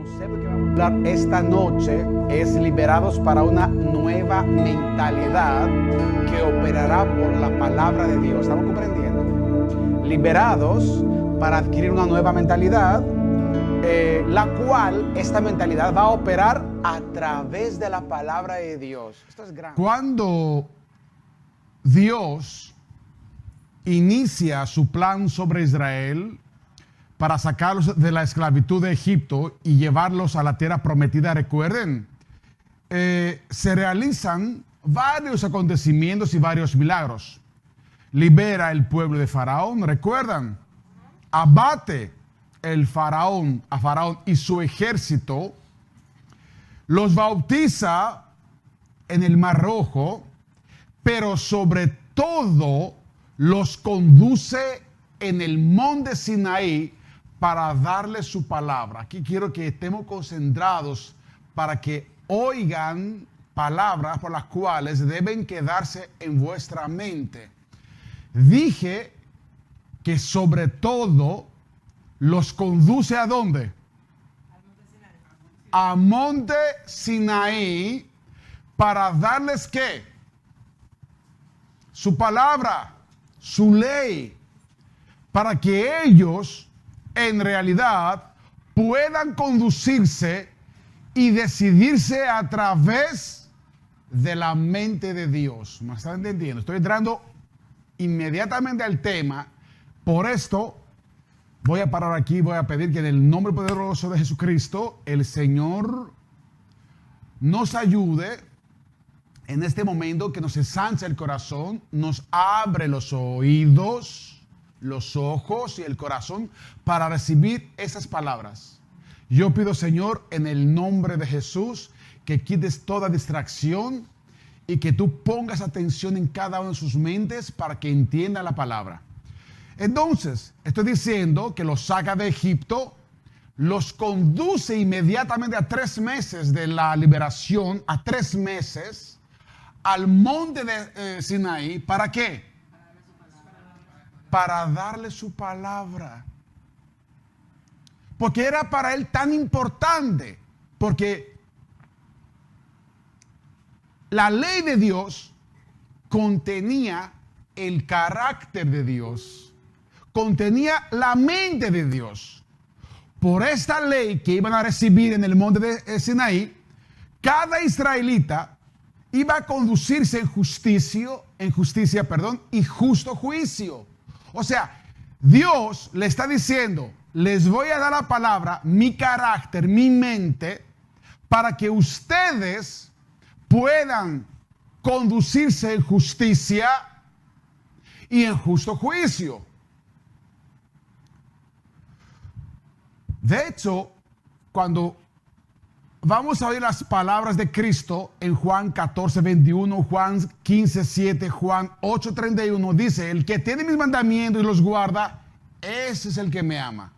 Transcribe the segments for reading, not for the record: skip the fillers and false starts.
concepto que vamos a hablar esta noche es liberados para una nueva mentalidad que operará por la palabra de Dios. ¿Estamos comprendiendo? Liberados para adquirir una nueva mentalidad, la cual esta mentalidad va a operar a través de la palabra de Dios. Esto es grande. Cuando Dios inicia su plan sobre Israel para sacarlos de la esclavitud de Egipto y llevarlos a la tierra prometida, recuerden, se realizan varios acontecimientos y varios milagros. Libera el pueblo de Faraón, recuerdan, abate a Faraón y su ejército, los bautiza en el Mar Rojo, pero sobre todo los conduce en el monte Sinaí para darles su palabra. Aquí quiero que estemos concentrados para que oigan palabras por las cuales deben quedarse en vuestra mente. Dije que sobre todo los conduce ¿a dónde? A monte Sinaí para darles ¿qué? Su palabra, su ley, para que ellos en realidad puedan conducirse y decidirse a través de la mente de Dios. ¿Me están entendiendo? Estoy entrando inmediatamente al tema. Por esto voy a parar aquí, voy a pedir que en el nombre poderoso de Jesucristo el Señor nos ayude en este momento, que nos ensancha el corazón, nos abre los oídos, los ojos y el corazón para recibir esas palabras. Yo pido, Señor, en el nombre de Jesús, que quites toda distracción y que tú pongas atención en cada una de sus mentes para que entienda la palabra. Entonces, estoy diciendo que los saca de Egipto, los conduce inmediatamente a 3 meses de la liberación, a 3 meses, al monte de Sinaí. ¿Para qué? Para darle su palabra. Porque era para él tan importante. Porque la ley de Dios contenía el carácter de Dios. Contenía la mente de Dios. Por esta ley que iban a recibir en el monte de Sinaí, cada israelita iba a conducirse en justicia, y justo juicio. O sea, Dios le está diciendo, les voy a dar la palabra, mi carácter, mi mente, para que ustedes puedan conducirse en justicia y en justo juicio. De hecho, cuando vamos a oír las palabras de Cristo en Juan 14, 21, Juan 15, 7, Juan 8, 31, dice, el que tiene mis mandamientos y los guarda, ese es el que me ama.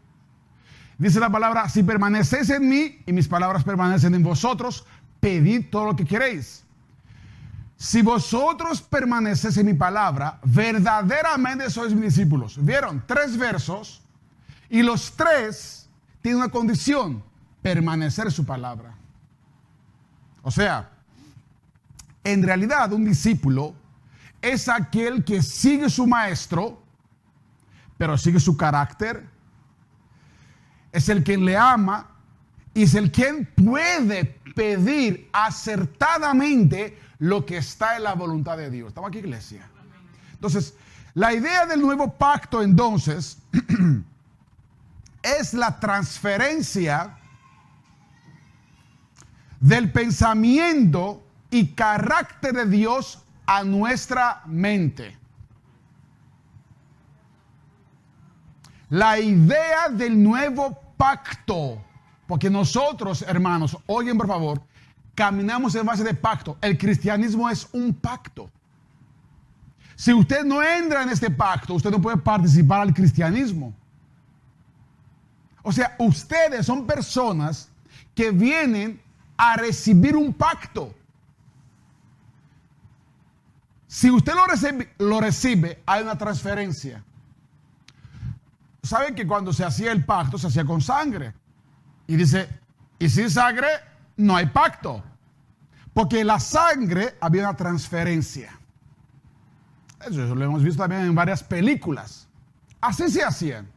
Dice la palabra, si permanecéis en mí y mis palabras permanecen en vosotros, pedid todo lo que queréis. Si vosotros permanecéis en mi palabra, verdaderamente sois mis discípulos. ¿Vieron? 3 versos y los 3 tienen una condición: permanecer en su palabra. O sea, en realidad un discípulo es aquel que sigue su maestro, pero sigue su carácter. Es el quien le ama y es el quien puede pedir acertadamente lo que está en la voluntad de Dios. ¿Estamos aquí, iglesia? Entonces, la idea del nuevo pacto, entonces, es la transferencia del pensamiento y carácter de Dios a nuestra mente. La idea del nuevo pacto, porque nosotros, hermanos, oigan por favor, caminamos en base de pacto. El cristianismo es un pacto. Si usted no entra en este pacto, usted no puede participar al cristianismo. O sea, ustedes son personas que vienen a recibir un pacto. Si usted lo recibe, hay una transferencia. Saben que cuando se hacía el pacto, se hacía con sangre. Y dice, Y sin sangre no hay pacto. Porque la sangre había una transferencia. Eso lo hemos visto también en varias películas. Así se hacían.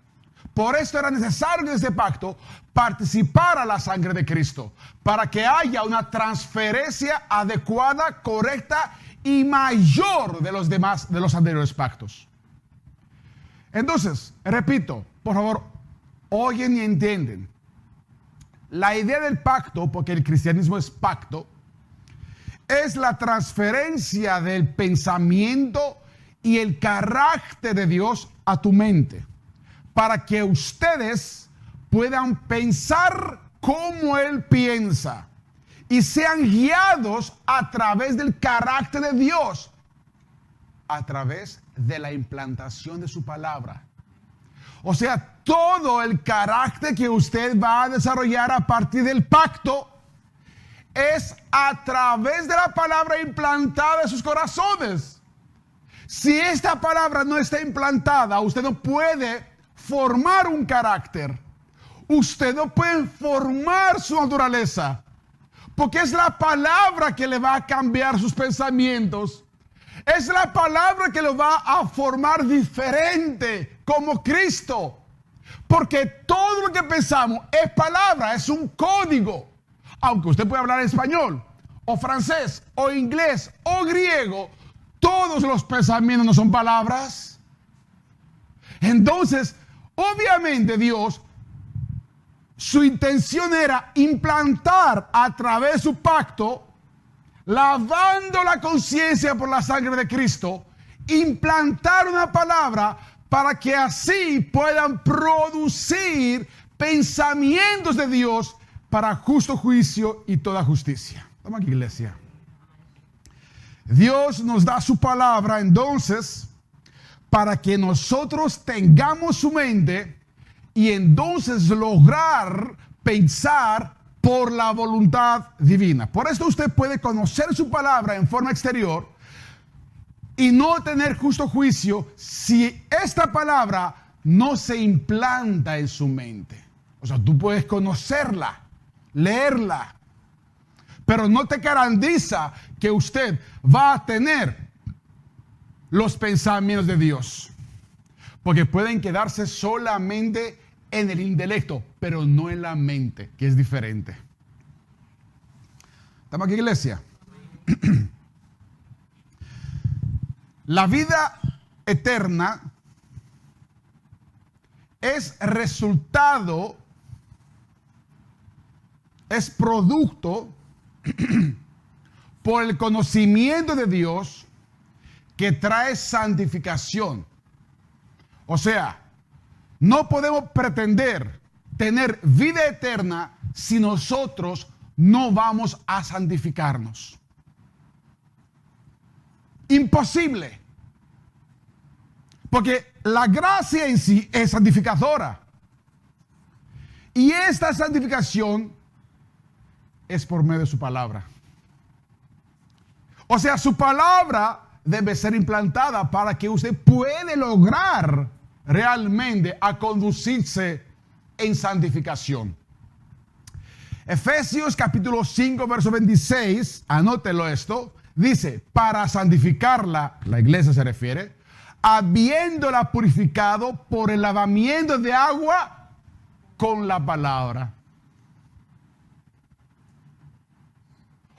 Por esto era necesario en este pacto participar a la sangre de Cristo, para que haya una transferencia adecuada, correcta y mayor de los anteriores pactos. Entonces, repito, por favor, oyen y entienden. La idea del pacto, porque el cristianismo es pacto, es la transferencia del pensamiento y el carácter de Dios a tu mente, para que ustedes puedan pensar como Él piensa y sean guiados a través del carácter de Dios, a través de la implantación de su palabra. O sea, todo el carácter que usted va a desarrollar a partir del pacto es a través de la palabra implantada en sus corazones. Si esta palabra no está implantada, usted no puede formar un carácter. Usted no puede formar su naturaleza. Porque es la palabra que le va a cambiar sus pensamientos. Es la palabra que lo va a formar diferente como Cristo. Porque todo lo que pensamos es palabra, es un código. Aunque usted pueda hablar español, o francés, o inglés, o griego, todos los pensamientos no son palabras. Entonces, obviamente Dios, su intención era implantar a través de su pacto, lavando la conciencia por la sangre de Cristo, implantar una palabra para que así puedan producir pensamientos de Dios para justo juicio y toda justicia. Vamos aquí, iglesia. Dios nos da su palabra entonces para que nosotros tengamos su mente y entonces lograr pensar por la voluntad divina. Por esto usted puede conocer su palabra en forma exterior y no tener justo juicio si esta palabra no se implanta en su mente. O sea, tú puedes conocerla, leerla, pero no te garantiza que usted va a tener los pensamientos de Dios. Porque pueden quedarse solamente en el intelecto, pero no en la mente, que es diferente. ¿Estamos aquí, iglesia? La vida eterna es resultado, es producto por el conocimiento de Dios que trae santificación. O sea, no podemos pretender tener vida eterna si nosotros no vamos a santificarnos. Imposible. Porque la gracia en sí es santificadora. Y esta santificación es por medio de su palabra. O sea, su palabra debe ser implantada para que usted pueda lograr realmente a conducirse en santificación. Efesios capítulo 5, verso 26, anótelo esto, dice, para santificarla, la iglesia se refiere, habiéndola purificado por el lavamiento de agua con la palabra.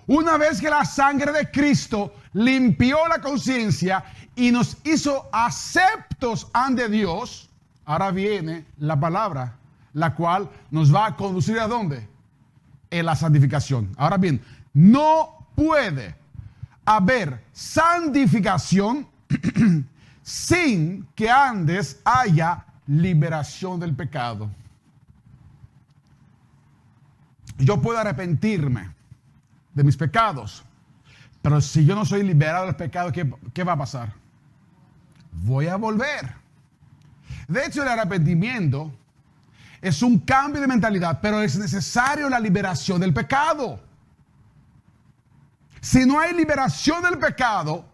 Una vez que la sangre de Cristo limpió la conciencia y nos hizo aceptos ante Dios, ahora viene la palabra, la cual nos va a conducir ¿a dónde? En la santificación. Ahora bien, no puede haber santificación sin que antes haya liberación del pecado. Yo puedo arrepentirme de mis pecados, pero si yo no soy liberado del pecado, ¿qué va a pasar? Voy a volver. De hecho, el arrepentimiento es un cambio de mentalidad, pero es necesario la liberación del pecado. Si no hay liberación del pecado,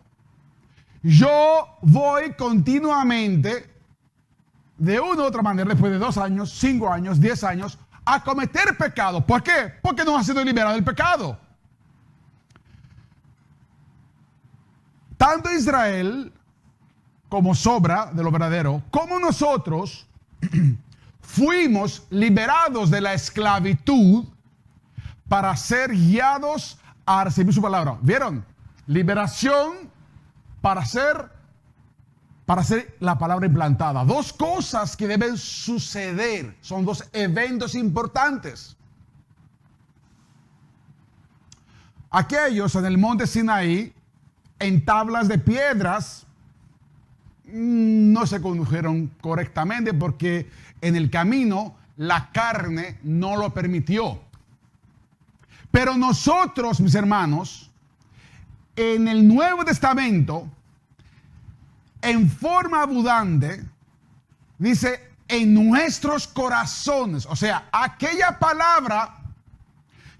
yo voy continuamente, de una u otra manera, después de 2 años, 5 años, 10 años, a cometer pecado. ¿Por qué? Porque no ha sido liberado del pecado. Tanto Israel como sobra de lo verdadero, como nosotros fuimos liberados de la esclavitud para ser guiados a recibir su palabra. ¿Vieron? Liberación para ser la palabra implantada. Dos cosas que deben suceder. Son dos eventos importantes. Aquellos en el monte Sinaí, en tablas de piedras, no se condujeron correctamente porque en el camino la carne no lo permitió. Pero nosotros, mis hermanos, en el Nuevo Testamento, en forma abundante, dice, en nuestros corazones. O sea, aquella palabra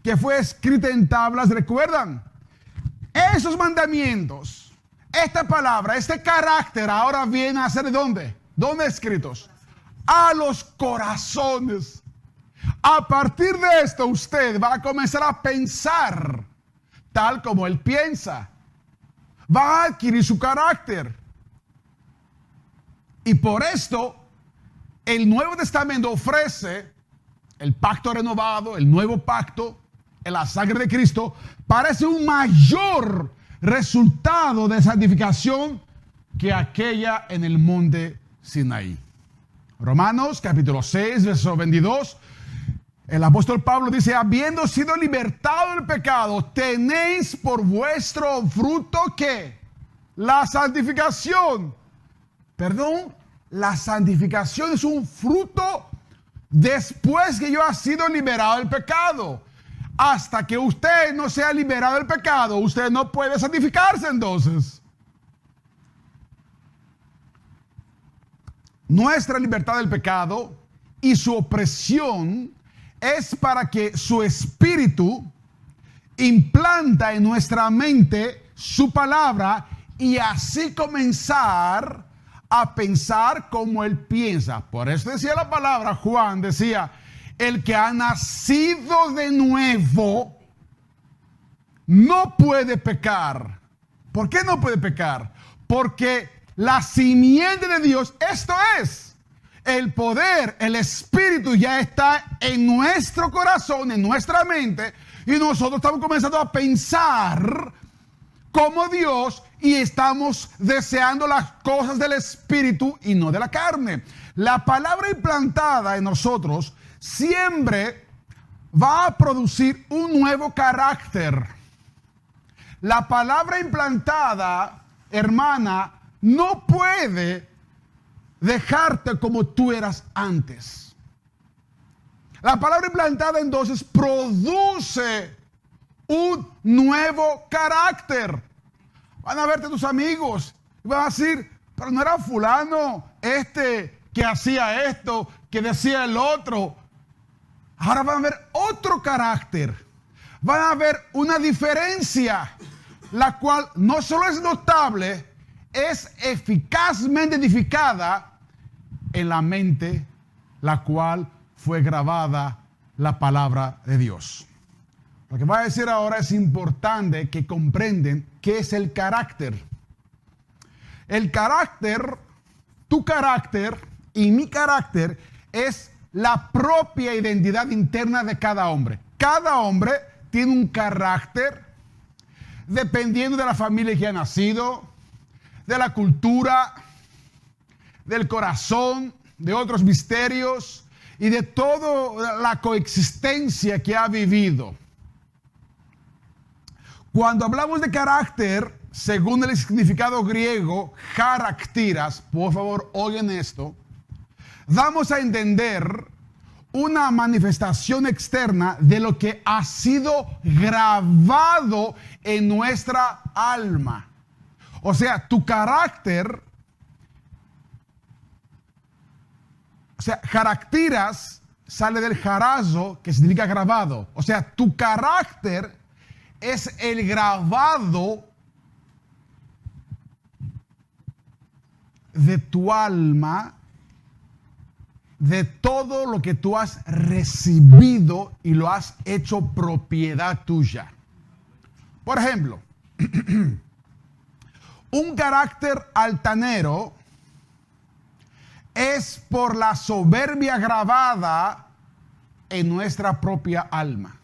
que fue escrita en tablas, ¿recuerdan? Esos mandamientos, esta palabra, este carácter, ahora viene a ser ¿de dónde? ¿Dónde escritos? A los corazones. A partir de esto, usted va a comenzar a pensar tal como él piensa. Va a adquirir su carácter. Y por esto, el Nuevo Testamento ofrece el pacto renovado, el nuevo pacto, en la sangre de Cristo, parece un mayor resultado de santificación que aquella en el monte Sinaí. Romanos capítulo 6, verso 22. El apóstol Pablo dice, habiendo sido libertado del pecado, tenéis por vuestro fruto ¿qué? La santificación. Perdón, la santificación es un fruto después que yo ha sido liberado del pecado. Hasta que usted no sea liberado del pecado, usted no puede santificarse entonces. Nuestra libertad del pecado y su opresión es para que su espíritu implanta en nuestra mente su palabra y así comenzar a pensar como él piensa. Por eso decía la palabra, Juan decía, el que ha nacido de nuevo no puede pecar. ¿Por qué no puede pecar? Porque la simiente de Dios, esto es, el poder, el espíritu ya está en nuestro corazón, en nuestra mente, y nosotros estamos comenzando a pensar como Dios y estamos deseando las cosas del espíritu y no de la carne. La palabra implantada en nosotros siempre va a producir un nuevo carácter. La palabra implantada, hermana, no puede dejarte como tú eras antes. La palabra implantada entonces produce un nuevo carácter. Van a verte tus amigos y van a decir, pero no era fulano que hacía esto, que decía el otro. Ahora van a ver otro carácter. Van a ver una diferencia, la cual no solo es notable, es eficazmente edificada en la mente, la cual fue grabada la palabra de Dios. Lo que voy a decir ahora es importante que comprenden qué es el carácter. El carácter, tu carácter y mi carácter es la propia identidad interna de cada hombre. Cada hombre tiene un carácter dependiendo de la familia que ha nacido, de la cultura, del corazón, de otros misterios y de toda la coexistencia que ha vivido. Cuando hablamos de carácter, según el significado griego, χαρακτήρας, por favor, oigan esto, damos a entender una manifestación externa de lo que ha sido grabado en nuestra alma. O sea, tu carácter, χαρακτήρας sale del jarazo, que significa grabado. O sea, tu carácter es el grabado de tu alma de todo lo que tú has recibido y lo has hecho propiedad tuya. Por ejemplo, un carácter altanero es por la soberbia grabada en nuestra propia alma.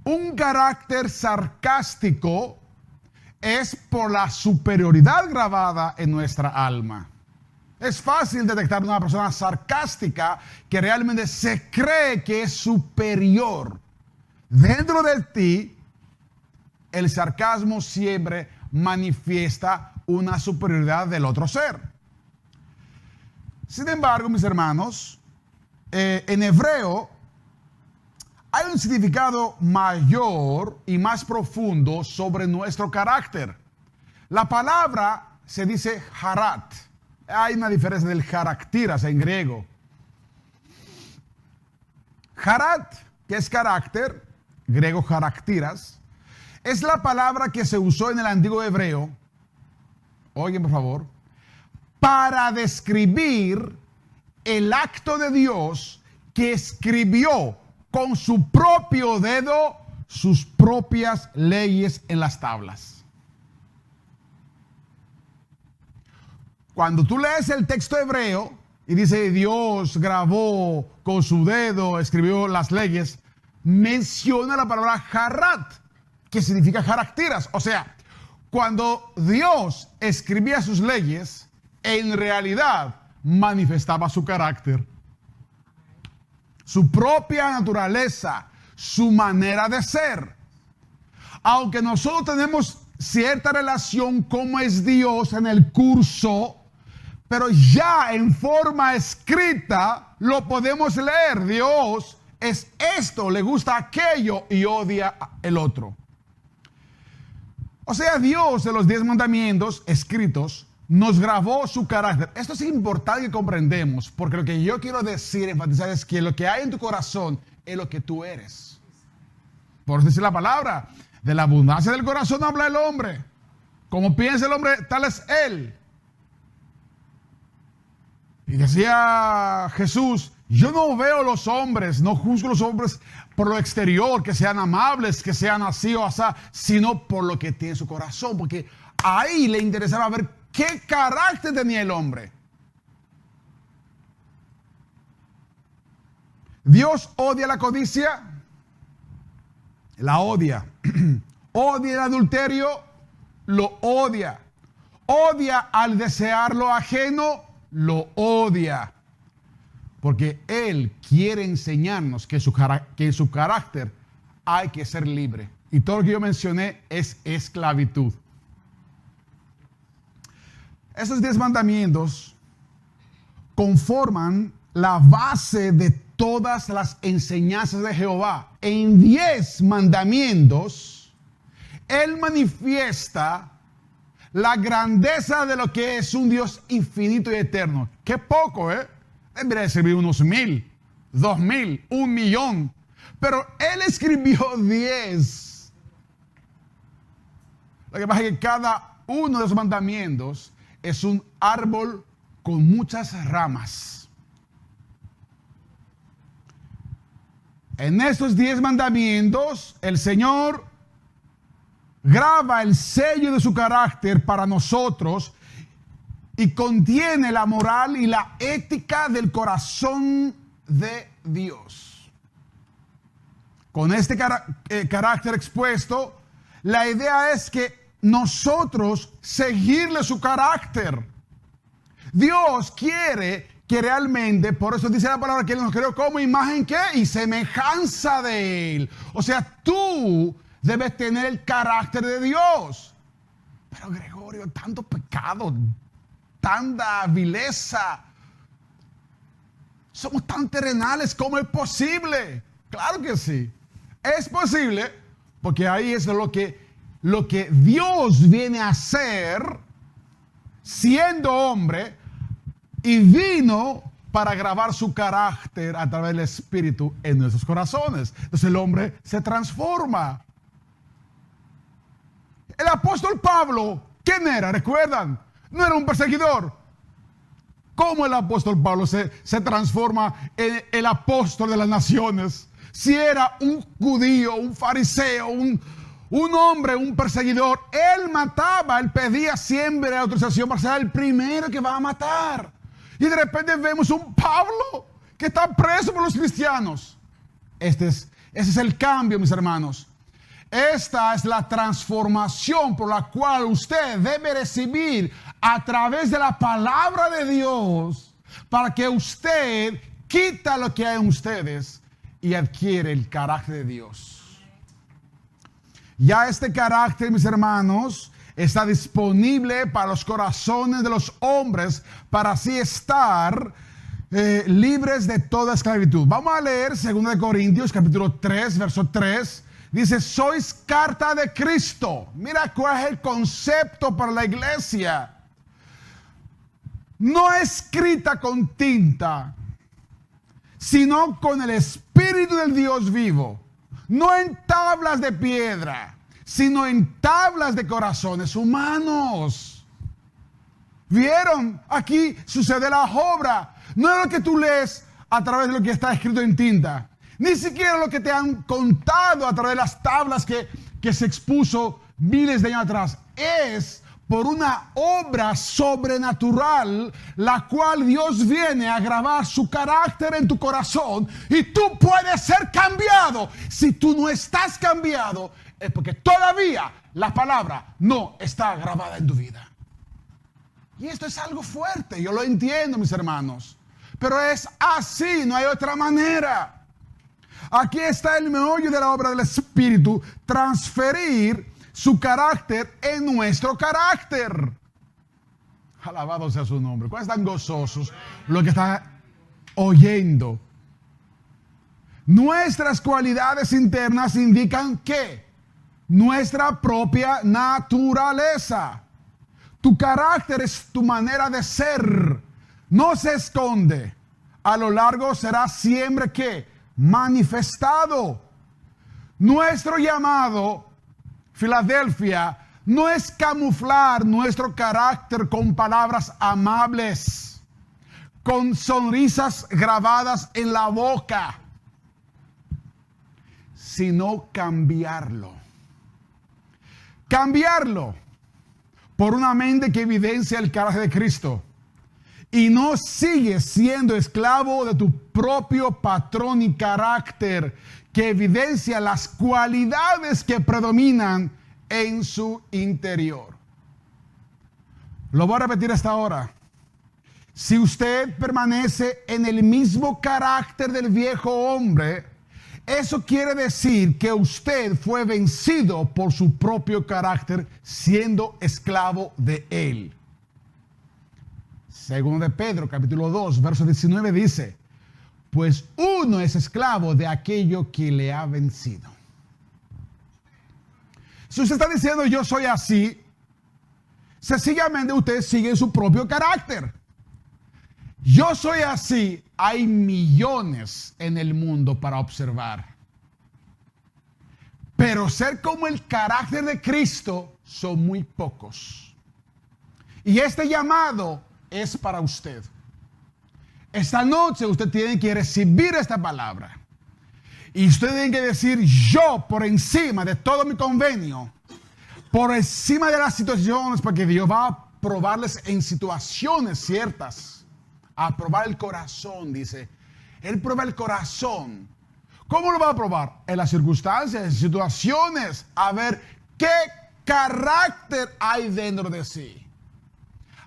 Un carácter sarcástico es por la superioridad grabada en nuestra alma. Es fácil detectar una persona sarcástica que realmente se cree que es superior. Dentro de ti, el sarcasmo siempre manifiesta una superioridad del otro ser. Sin embargo, mis hermanos, en hebreo hay un significado mayor y más profundo sobre nuestro carácter. La palabra se dice harat. Hay una diferencia del jaractiras en griego. Harat, que es carácter, griego jaractiras, es la palabra que se usó en el antiguo hebreo, oigan por favor, para describir el acto de Dios que escribió con su propio dedo sus propias leyes en las tablas. Cuando tú lees el texto hebreo y dice Dios grabó con su dedo, escribió las leyes, menciona la palabra harat, que significa jaractiras. O sea, cuando Dios escribía sus leyes, en realidad manifestaba su carácter, su propia naturaleza, su manera de ser. Aunque nosotros tenemos cierta relación como es Dios en el curso, pero ya en forma escrita lo podemos leer. Dios es esto, le gusta aquello y odia el otro. O sea, Dios de los 10 mandamientos escritos nos grabó su carácter. Esto es importante que comprendemos, porque lo que yo quiero decir, enfatizar, es que lo que hay en tu corazón es lo que tú eres. Por eso dice la palabra, de la abundancia del corazón habla el hombre. Como piensa el hombre, tal es él. Y decía Jesús, yo no veo los hombres, no juzgo los hombres por lo exterior, que sean amables, que sean así o así, sino por lo que tiene su corazón, porque ahí le interesaba ver qué carácter tenía el hombre. Dios odia la codicia, la odia. Odia el adulterio, lo odia. Odia al desear lo ajeno, lo odia. Porque Él quiere enseñarnos que en su carácter hay que ser libre. Y todo lo que yo mencioné es esclavitud. Esos 10 mandamientos conforman la base de todas las enseñanzas de Jehová. En 10 mandamientos, Él manifiesta la grandeza de lo que es un Dios infinito y eterno. Qué poco, ¿eh? Debería servir unos 1000, 2000, 1,000,000. Pero Él escribió 10. Lo que pasa es que cada uno de los mandamientos es un árbol con muchas ramas. En estos 10 mandamientos, el Señor graba el sello de su carácter para nosotros y contiene la moral y la ética del corazón de Dios. Con este carácter expuesto, la idea es que nosotros seguirle su carácter. Dios quiere que realmente, por eso dice la palabra que Él nos creó como imagen ¿qué? Y semejanza de Él. O sea, tú debes tener el carácter de Dios. Pero Gregorio, tanto pecado, tanta vileza, somos tan terrenales, ¿cómo es posible? Claro que sí, es posible, porque ahí es lo que Dios viene a hacer siendo hombre y vino para grabar su carácter a través del Espíritu en nuestros corazones. Entonces el hombre se transforma. El apóstol Pablo, ¿quién era? ¿Recuerdan? No era un perseguidor. ¿Cómo el apóstol Pablo se transforma en el apóstol de las naciones? Si era un judío, un fariseo, un hombre, un perseguidor, él mataba, él pedía siempre autorización para ser el primero que va a matar. Y de repente vemos un Pablo que está preso por los cristianos. Ese es el cambio, mis hermanos. Esta es la transformación por la cual usted debe recibir a través de la palabra de Dios, para que usted quita lo que hay en ustedes y adquiere el carácter de Dios. Ya este carácter, mis hermanos, está disponible para los corazones de los hombres, para así estar libres de toda esclavitud. Vamos a leer 2 Corintios capítulo 3, verso 3. Dice, sois carta de Cristo. Mira cuál es el concepto para la iglesia. No escrita con tinta, sino con el Espíritu del Dios vivo. No en tablas de piedra, sino en tablas de corazones humanos. ¿Vieron? Aquí sucede la obra. No es lo que tú lees a través de lo que está escrito en tinta. Ni siquiera lo que te han contado a través de las tablas que se expuso miles de años atrás. Es por una obra sobrenatural, la cual Dios viene a grabar su carácter en tu corazón, y tú puedes ser cambiado. Si tú no estás cambiado, es porque todavía la palabra no está grabada en tu vida. Y esto es algo fuerte, yo lo entiendo, mis hermanos, pero es así, no hay otra manera. Aquí está el meollo de la obra del Espíritu: transferir su carácter en nuestro carácter. Alabado sea su nombre. ¿Cuáles están gozosos los que están oyendo? Nuestras cualidades internas indican que nuestra propia naturaleza. Tu carácter es tu manera de ser. No se esconde. A lo largo será siempre que manifestado. Nuestro llamado, Filadelfia, no es camuflar nuestro carácter con palabras amables, con sonrisas grabadas en la boca, sino cambiarlo. Cambiarlo por una mente que evidencia el carácter de Cristo y no sigue siendo esclavo de tu propio patrón y carácter, que evidencia las cualidades que predominan en su interior. Lo voy a repetir hasta ahora. Si usted permanece en el mismo carácter del viejo hombre, eso quiere decir que usted fue vencido por su propio carácter, siendo esclavo de él. Segundo de Pedro, capítulo 2, verso 19 dice: pues uno es esclavo de aquello que le ha vencido. Si usted está diciendo yo soy así, sencillamente usted sigue su propio carácter. Yo soy así. Hay millones en el mundo para observar. Pero ser como el carácter de Cristo son muy pocos. Y este llamado es para usted. Esta noche usted tiene que recibir esta palabra. Y usted tiene que decir: yo, por encima de todo mi convenio, por encima de las situaciones, porque Dios va a probarles en situaciones ciertas. A probar el corazón, dice. Él prueba el corazón. ¿Cómo lo va a probar? En las circunstancias, en situaciones. A ver qué carácter hay dentro de sí.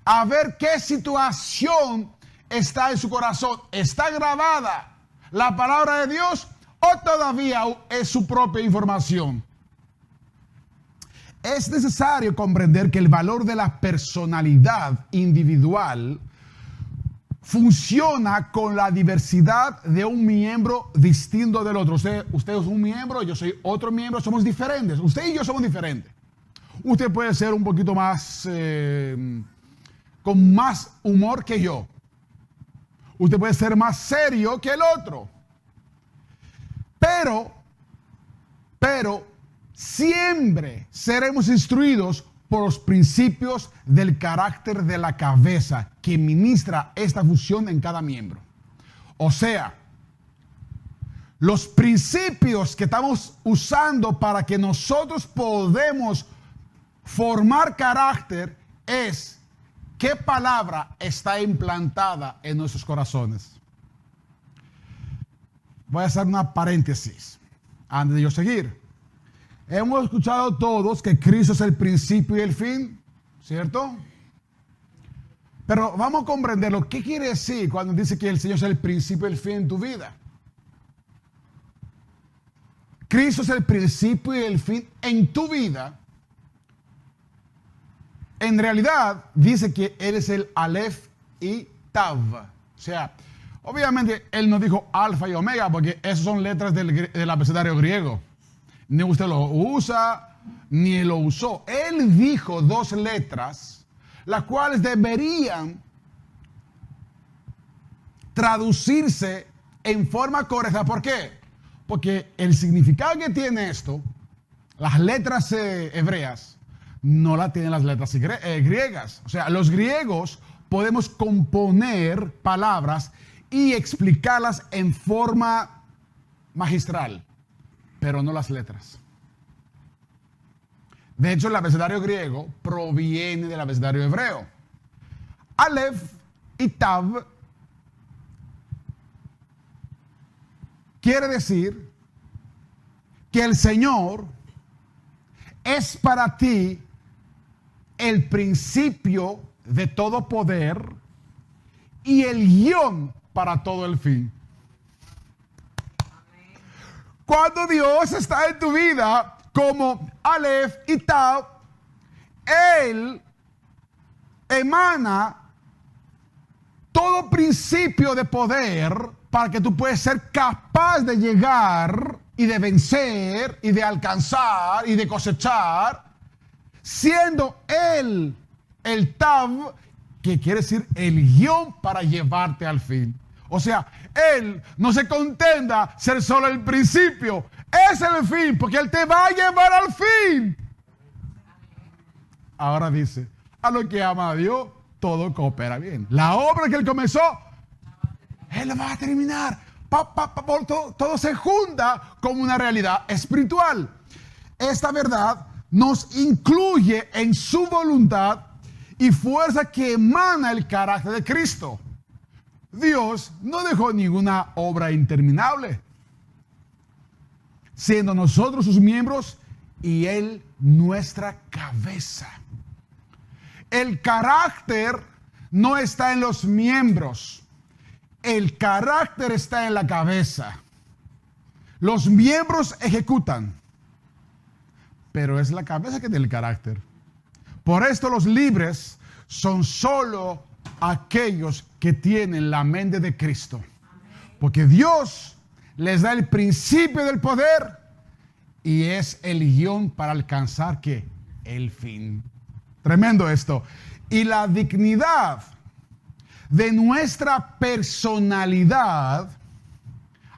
A ver qué situación está en su corazón. ¿Está grabada la palabra de Dios o todavía es su propia información? Es necesario comprender que el valor de la personalidad individual funciona con la diversidad de un miembro distinto del otro. Usted es un miembro, yo soy otro miembro, somos diferentes. Usted y yo somos diferentes. Usted puede ser un poquito más, con más humor que yo. Usted puede ser más serio que el otro. Pero siempre seremos instruidos por los principios del carácter de la cabeza que ministra esta función en cada miembro. O sea, los principios que estamos usando para que nosotros podamos formar carácter es qué palabra está implantada en nuestros corazones. Voy a hacer una paréntesis antes de yo seguir. Hemos escuchado todos que Cristo es el principio y el fin, ¿cierto? Pero vamos a comprenderlo. ¿Qué quiere decir cuando dice que el Señor es el principio y el fin en tu vida? Cristo es el principio y el fin en tu vida. En realidad dice que Él es el Aleph y Tav. O sea, obviamente Él no dijo alfa y omega porque esas son letras del abecedario griego. Ni usted lo usa, ni él lo usó. Él dijo dos letras, las cuales deberían traducirse en forma correcta. ¿Por qué? Porque el significado que tiene esto, las letras hebreas, no la tienen las letras griegas. O sea, los griegos podemos componer palabras y explicarlas en forma magistral, pero no las letras. De hecho, el abecedario griego proviene del abecedario hebreo. Aleph y Tav quiere decir que el Señor es para ti el principio de todo poder y el guión para todo el fin. Cuando Dios está en tu vida como Aleph y Tav, Él emana todo principio de poder para que tú puedas ser capaz de llegar y de vencer y de alcanzar y de cosechar, siendo Él el Tav, que quiere decir el guión para llevarte al fin. O sea, Él no se contenta ser solo el principio, es el fin, porque Él te va a llevar al fin. Ahora dice, a lo que ama a Dios, todo coopera bien. La obra que Él comenzó, Él la va a terminar. Todo se junta como una realidad espiritual. Esta verdad nos incluye en su voluntad y fuerza que emana el carácter de Cristo. Dios no dejó ninguna obra interminable, siendo nosotros sus miembros y Él nuestra cabeza. El carácter no está en los miembros, el carácter está en la cabeza. Los miembros ejecutan, pero es la cabeza que tiene el carácter. Por esto los libres son solo aquellos que tienen la mente de Cristo. Porque Dios les da el principio del poder y es el guión para alcanzar ¿qué? El fin. Tremendo esto. Y la dignidad de nuestra personalidad,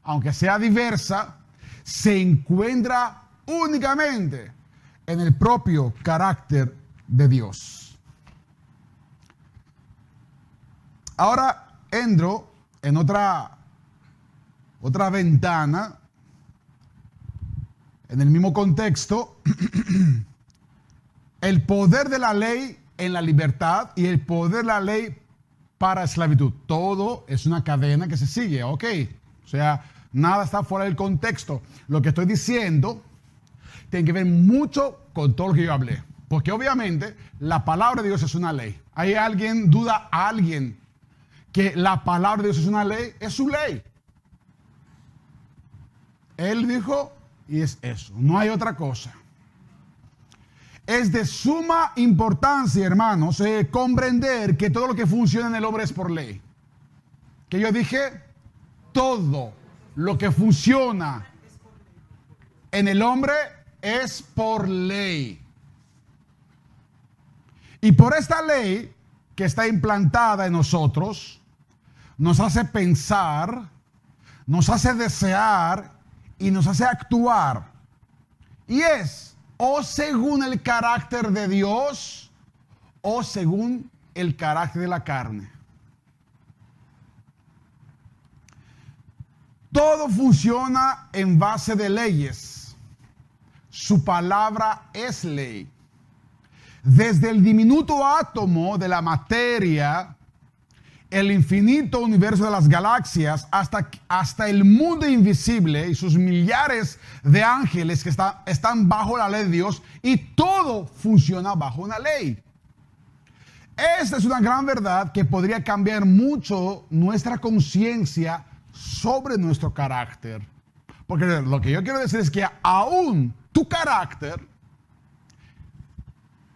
aunque sea diversa, se encuentra únicamente en el propio carácter de Dios. Ahora entro en otra ventana, en el mismo contexto, el poder de la ley en la libertad y el poder de la ley para esclavitud. Todo es una cadena que se sigue, ¿ok? O sea, nada está fuera del contexto. Lo que estoy diciendo tiene que ver mucho con todo lo que yo hablé. Porque obviamente la palabra de Dios es una ley. ¿Hay alguien, duda a alguien que la palabra de Dios es una ley? Es su ley. Él dijo y es eso. No hay otra cosa. Es de suma importancia, hermanos, comprender que todo lo que funciona en el hombre es por ley. Que yo dije, todo lo que funciona en el hombre es por ley. Y por esta ley que está implantada en nosotros, nos hace pensar, nos hace desear y nos hace actuar. Y es o según el carácter de Dios o según el carácter de la carne. Todo funciona en base de leyes. Su palabra es ley. Desde el diminuto átomo de la materia, el infinito universo de las galaxias, hasta el mundo invisible y sus millares de ángeles que están bajo la ley de Dios, y todo funciona bajo una ley. Esta es una gran verdad que podría cambiar mucho nuestra conciencia sobre nuestro carácter. Porque lo que yo quiero decir es que aún tu carácter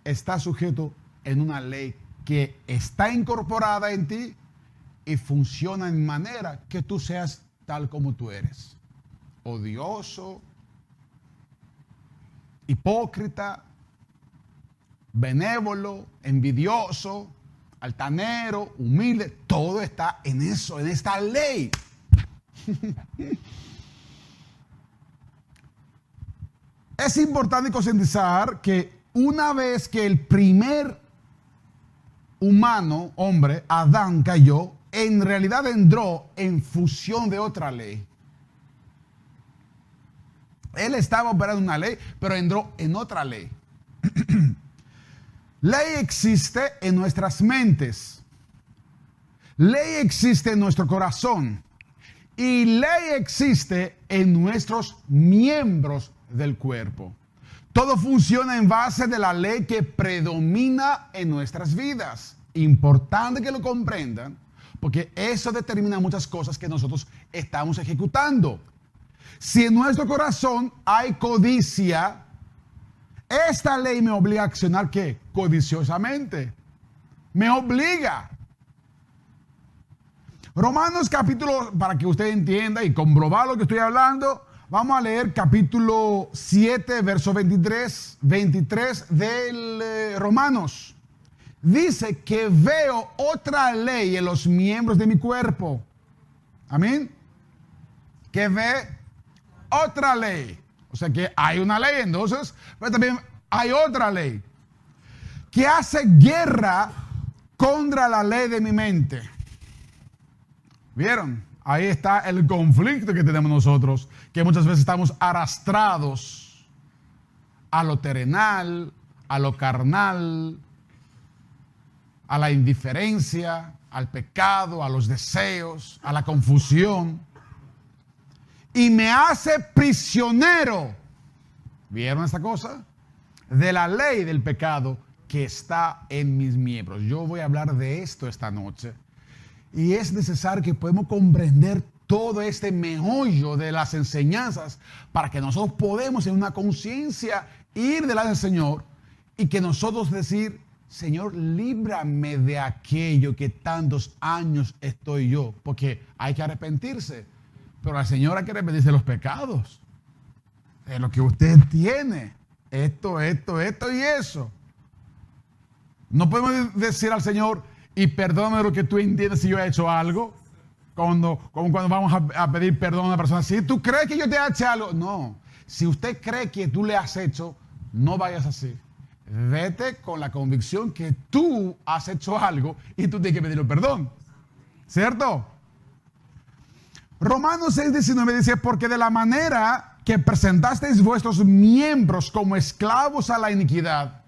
está sujeto en una ley que está incorporada en ti y funciona en manera que tú seas tal como tú eres. Odioso, hipócrita, benévolo, envidioso, altanero, humilde. Todo está en eso, en esta ley. Es importante concientizar que una vez que el primer humano, hombre, Adán, cayó, en realidad entró en función de otra ley. Él estaba operando una ley, pero entró en otra ley. Ley existe en nuestras mentes. Ley existe en nuestro corazón. Y ley existe en nuestros miembros del cuerpo. Todo funciona en base de la ley que predomina en nuestras vidas. Importante que lo comprendan, porque eso determina muchas cosas que nosotros estamos ejecutando. Si en nuestro corazón hay codicia, esta ley me obliga a accionar ¿qué? Codiciosamente. Me obliga. Romanos capítulo, para que usted entienda y comprobar lo que estoy hablando, vamos a leer capítulo 7, verso 23 del Romanos. Dice que veo otra ley en los miembros de mi cuerpo. Amén. Que ve otra ley. O sea que hay una ley entonces, pero también hay otra ley. Que hace guerra contra la ley de mi mente. ¿Vieron? Ahí está el conflicto que tenemos nosotros, que muchas veces estamos arrastrados a lo terrenal, a lo carnal, a la indiferencia, al pecado, a los deseos, a la confusión. Y me hace prisionero, ¿vieron esta cosa? De la ley del pecado que está en mis miembros. Yo voy a hablar de esto esta noche. Y es necesario que podamos comprender todo este meollo de las enseñanzas para que nosotros podamos en una conciencia ir delante del Señor y que nosotros decir, Señor, líbrame de aquello que tantos años estoy yo. Porque hay que arrepentirse. Pero al Señor hay que arrepentirse de los pecados. De lo que usted tiene. Esto y eso. No podemos decir al Señor, y perdóname lo que tú entiendes si yo he hecho algo. Como cuando vamos a pedir perdón a una persona. Si tú crees que yo te he hecho algo. No. Si usted cree que tú le has hecho, no vayas así. Vete con la convicción que tú has hecho algo y tú tienes que pedirle perdón. ¿Cierto? Romanos 6:19 dice, porque de la manera que presentasteis vuestros miembros como esclavos a la iniquidad,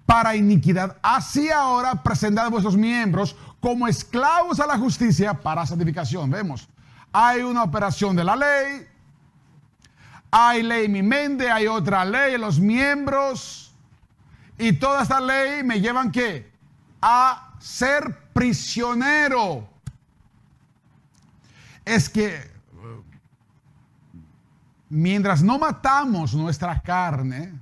para iniquidad, así ahora presentad vuestros miembros como esclavos a la justicia para santificación. Vemos, hay una operación de la ley, hay ley en mi mente, hay otra ley en los miembros, y toda esta ley me llevan ¿qué? A ser prisionero. Es que mientras no matamos nuestra carne,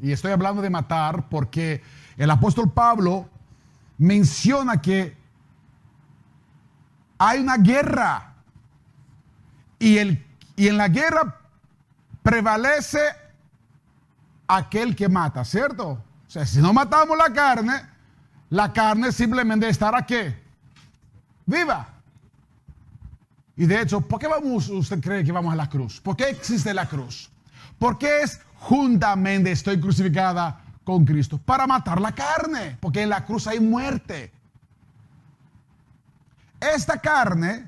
y estoy hablando de matar porque el apóstol Pablo menciona que hay una guerra y en la guerra prevalece aquel que mata, ¿cierto? O sea, si no matamos la carne simplemente estará ¿qué? Viva. Y de hecho, ¿por qué usted cree que vamos a la cruz? ¿Por qué existe la cruz? Porque es juntamente estoy crucificada con Cristo. Para matar la carne, porque en la cruz hay muerte. Esta carne,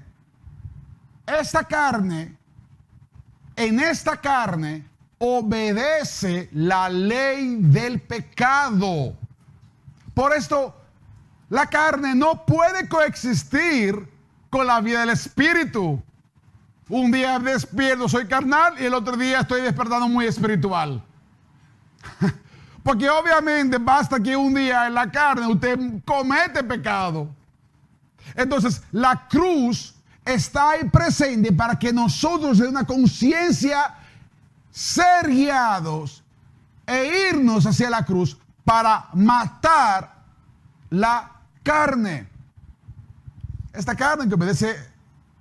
en esta carne obedece la ley del pecado. Por esto, la carne no puede coexistir con la vida del espíritu. Un día despierto, soy carnal, y el otro día estoy despertando muy espiritual. Porque obviamente basta que un día en la carne usted comete pecado. Entonces, la cruz está ahí presente para que nosotros de una conciencia ser guiados e irnos hacia la cruz para matar la carne. Esta carne que obedece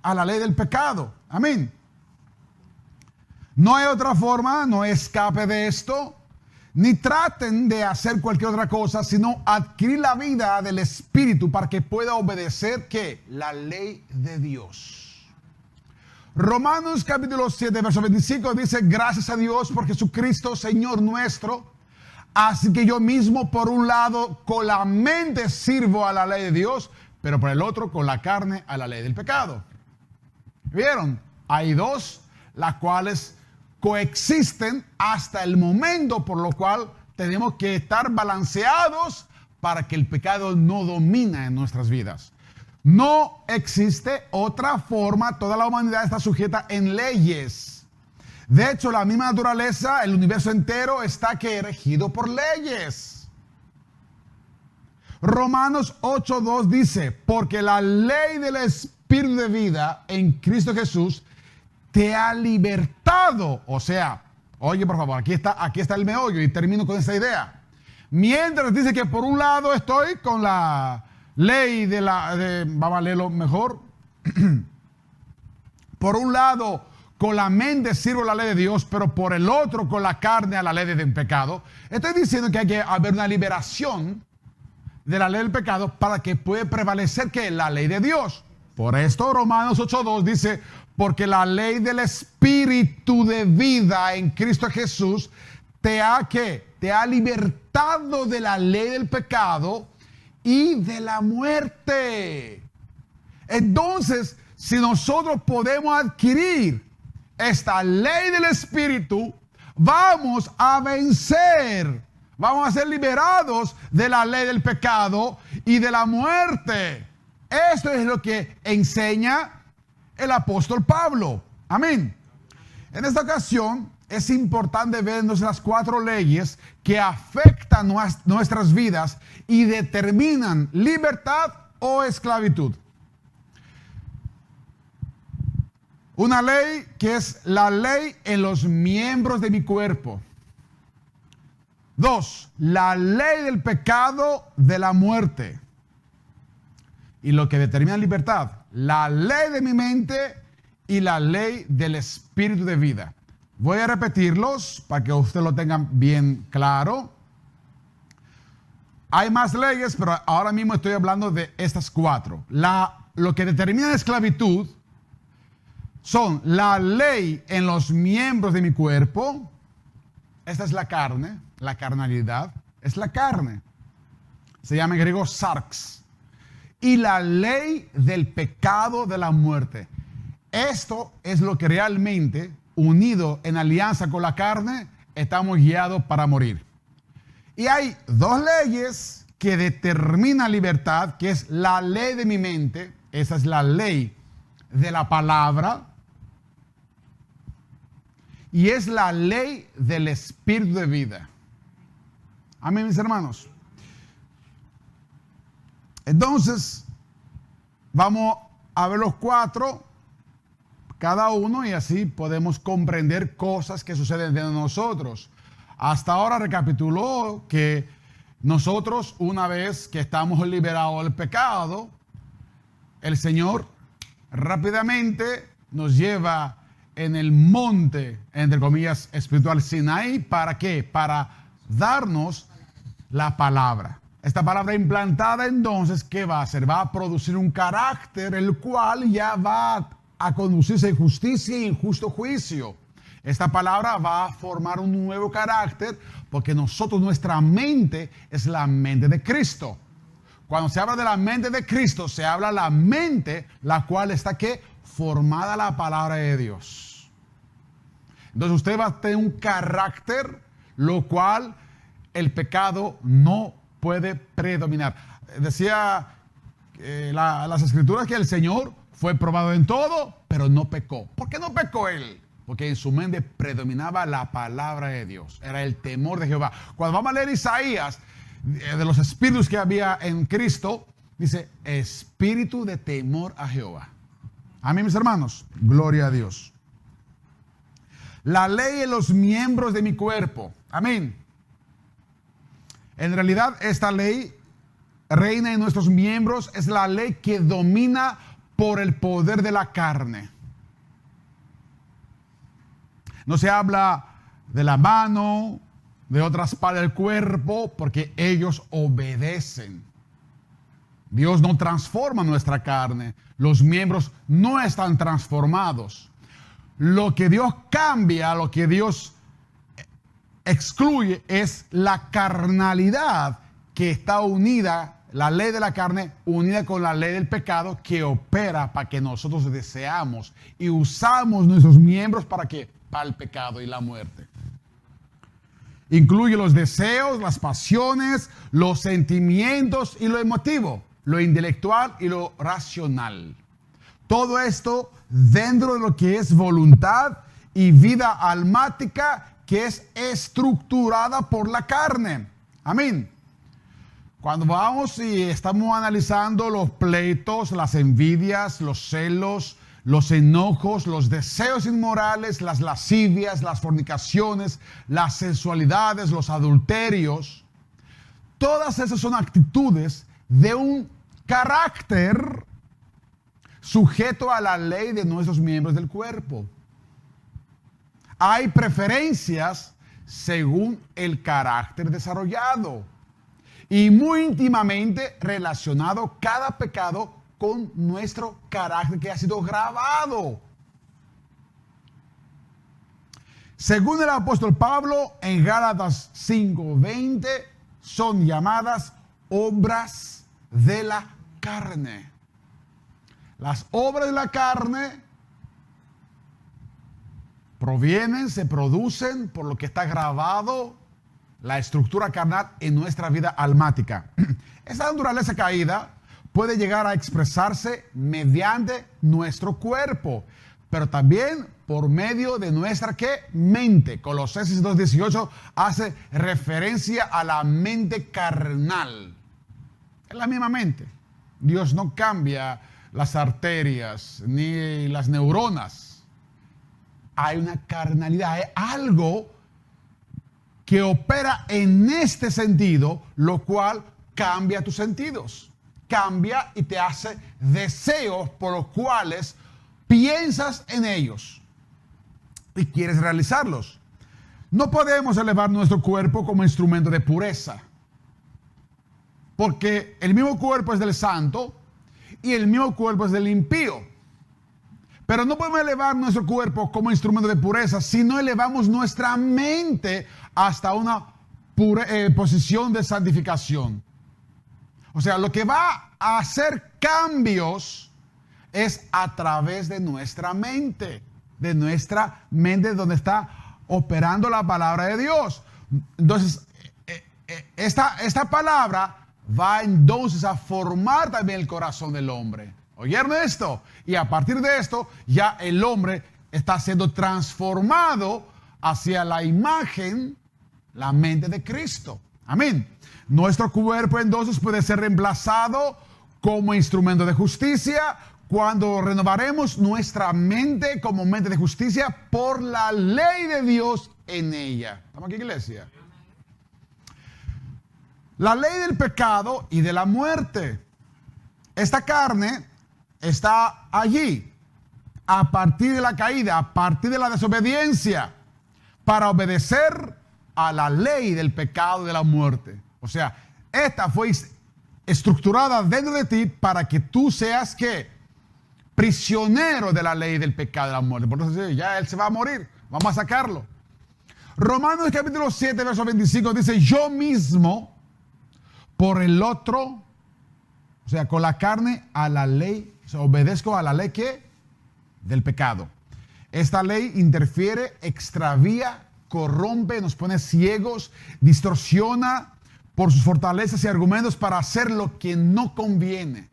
a la ley del pecado. Amén. No hay otra forma, no escape de esto. Ni traten de hacer cualquier otra cosa, sino adquirir la vida del Espíritu para que pueda obedecer, ¿qué? La ley de Dios. Romanos capítulo 7, verso 25 dice, gracias a Dios por Jesucristo, Señor nuestro. Así que yo mismo, por un lado, con la mente sirvo a la ley de Dios, pero por el otro, con la carne, a la ley del pecado. ¿Vieron? Hay dos, las cuales coexisten hasta el momento, por lo cual tenemos que estar balanceados para que el pecado no domine en nuestras vidas. No existe otra forma, toda la humanidad está sujeta en leyes. De hecho, la misma naturaleza, el universo entero está regido por leyes. Romanos 8:2 dice, porque la ley del Espíritu de vida en Cristo Jesús te ha libertado. O sea, oye por favor, aquí está el meollo y termino con esta idea. Mientras dice que por un lado estoy con la ley vamos a leerlo mejor. Por un lado, con la mente sirvo la ley de Dios, pero por el otro, con la carne a la ley del pecado. Estoy diciendo que hay que haber una liberación de la ley del pecado para que pueda prevalecer que la ley de Dios. Por esto Romanos 8:2 dice, porque la ley del Espíritu de vida en Cristo Jesús te ha libertado de la ley del pecado y de la muerte. Entonces, si nosotros podemos adquirir esta ley del Espíritu, vamos a vencer. Vamos a ser liberados de la ley del pecado y de la muerte. Esto es lo que enseña el apóstol Pablo. Amén. En esta ocasión es importante vernos las 4 leyes que afectan nuestras vidas y determinan libertad o esclavitud. Una ley que es la ley en los miembros de mi cuerpo. 2, la ley del pecado de la muerte. Y lo que determina libertad, la ley de mi mente y la ley del espíritu de vida. Voy a repetirlos para que ustedes lo tengan bien claro. Hay más leyes, pero ahora mismo estoy hablando de estas 4. Lo que determina la esclavitud son la ley en los miembros de mi cuerpo. Esta es la carne, la carnalidad. Es la carne. Se llama en griego sarx. Y la ley del pecado de la muerte. Esto es lo que realmente, unido en alianza con la carne, estamos guiados para morir. Y hay 2 leyes que determinan libertad, que es la ley de mi mente. Esa es la ley de la palabra. Y es la ley del espíritu de vida. Amén, mis hermanos. Entonces, vamos a ver los 4, cada uno, y así podemos comprender cosas que suceden de nosotros. Hasta ahora recapituló que nosotros, una vez que estamos liberados del pecado, el Señor rápidamente nos lleva en el monte, entre comillas, espiritual Sinaí. ¿Para qué? Para darnos la palabra. Esta palabra implantada entonces, ¿qué va a hacer? Va a producir un carácter el cual ya va a conducirse en justicia y en justo juicio. Esta palabra va a formar un nuevo carácter porque nuestra mente es la mente de Cristo. Cuando se habla de la mente de Cristo, se habla de la mente la cual está ¿qué? Formada la palabra de Dios. Entonces usted va a tener un carácter lo cual el pecado no puede predominar. Decía las escrituras que el Señor fue probado en todo, pero no pecó. ¿Por qué no pecó él? Porque en su mente predominaba la palabra de Dios. Era el temor de Jehová. Cuando vamos a leer Isaías, de los espíritus que había en Cristo, dice, espíritu de temor a Jehová. Amén, mis hermanos. Gloria a Dios. La ley en los miembros de mi cuerpo. Amén. En realidad, esta ley reina en nuestros miembros. Es la ley que domina por el poder de la carne. No se habla de la mano, de otras partes del cuerpo, porque ellos obedecen. Dios no transforma nuestra carne. Los miembros no están transformados. Lo que Dios cambia, lo que Dios excluye es la carnalidad que está unida, la ley de la carne unida con la ley del pecado que opera para que nosotros deseamos y usamos nuestros miembros para que para el pecado y la muerte. Incluye los deseos, las pasiones, los sentimientos y lo emotivo, lo intelectual y lo racional. Todo esto dentro de lo que es voluntad y vida almática que es estructurada por la carne. Amén. Cuando vamos y estamos analizando los pleitos, las envidias, los celos, los enojos, los deseos inmorales, las lascivias, las fornicaciones, las sensualidades, los adulterios, todas esas son actitudes de un carácter sujeto a la ley de nuestros miembros del cuerpo. Hay preferencias según el carácter desarrollado y muy íntimamente relacionado cada pecado con nuestro carácter que ha sido grabado. Según el apóstol Pablo, en Gálatas 5:20, son llamadas obras de la carne. Las obras de la carne se producen por lo que está grabado, la estructura carnal en nuestra vida almática. Esta naturaleza caída puede llegar a expresarse mediante nuestro cuerpo, pero también por medio de nuestra ¿qué? Mente. Colosenses 2:18 hace referencia a la mente carnal. Es la misma mente. Dios no cambia las arterias ni las neuronas. Hay una carnalidad, hay algo que opera en este sentido, lo cual cambia tus sentidos. Cambia y te hace deseos por los cuales piensas en ellos y quieres realizarlos. No podemos elevar nuestro cuerpo como instrumento de pureza, porque el mismo cuerpo es del santo y el mismo cuerpo es del impío. Pero no podemos elevar nuestro cuerpo como instrumento de pureza si no elevamos nuestra mente hasta una posición de santificación. O sea, lo que va a hacer cambios es a través de nuestra mente donde está operando la palabra de Dios. Entonces, esta palabra va entonces a formar también el corazón del hombre. ¿Oyeron esto? Y a partir de esto, ya el hombre está siendo transformado hacia la imagen, la mente de Cristo. Amén. Nuestro cuerpo entonces puede ser reemplazado como instrumento de justicia cuando renovaremos nuestra mente como mente de justicia por la ley de Dios en ella. ¿Estamos aquí, iglesia? La ley del pecado y de la muerte. Esta carne está allí a partir de la caída, a partir de la desobediencia, para obedecer a la ley del pecado y de la muerte. O sea, esta fue estructurada dentro de ti para que tú seas ¿qué? Prisionero de la ley del pecado y de la muerte. Por eso ya él se va a morir. Vamos a sacarlo. Romanos capítulo 7, verso 25 dice, yo mismo por el otro, o sea, con la carne a la ley, o sea, obedezco a la ley que del pecado. Esta ley interfiere, extravía, corrompe, nos pone ciegos, distorsiona por sus fortalezas y argumentos para hacer lo que no conviene.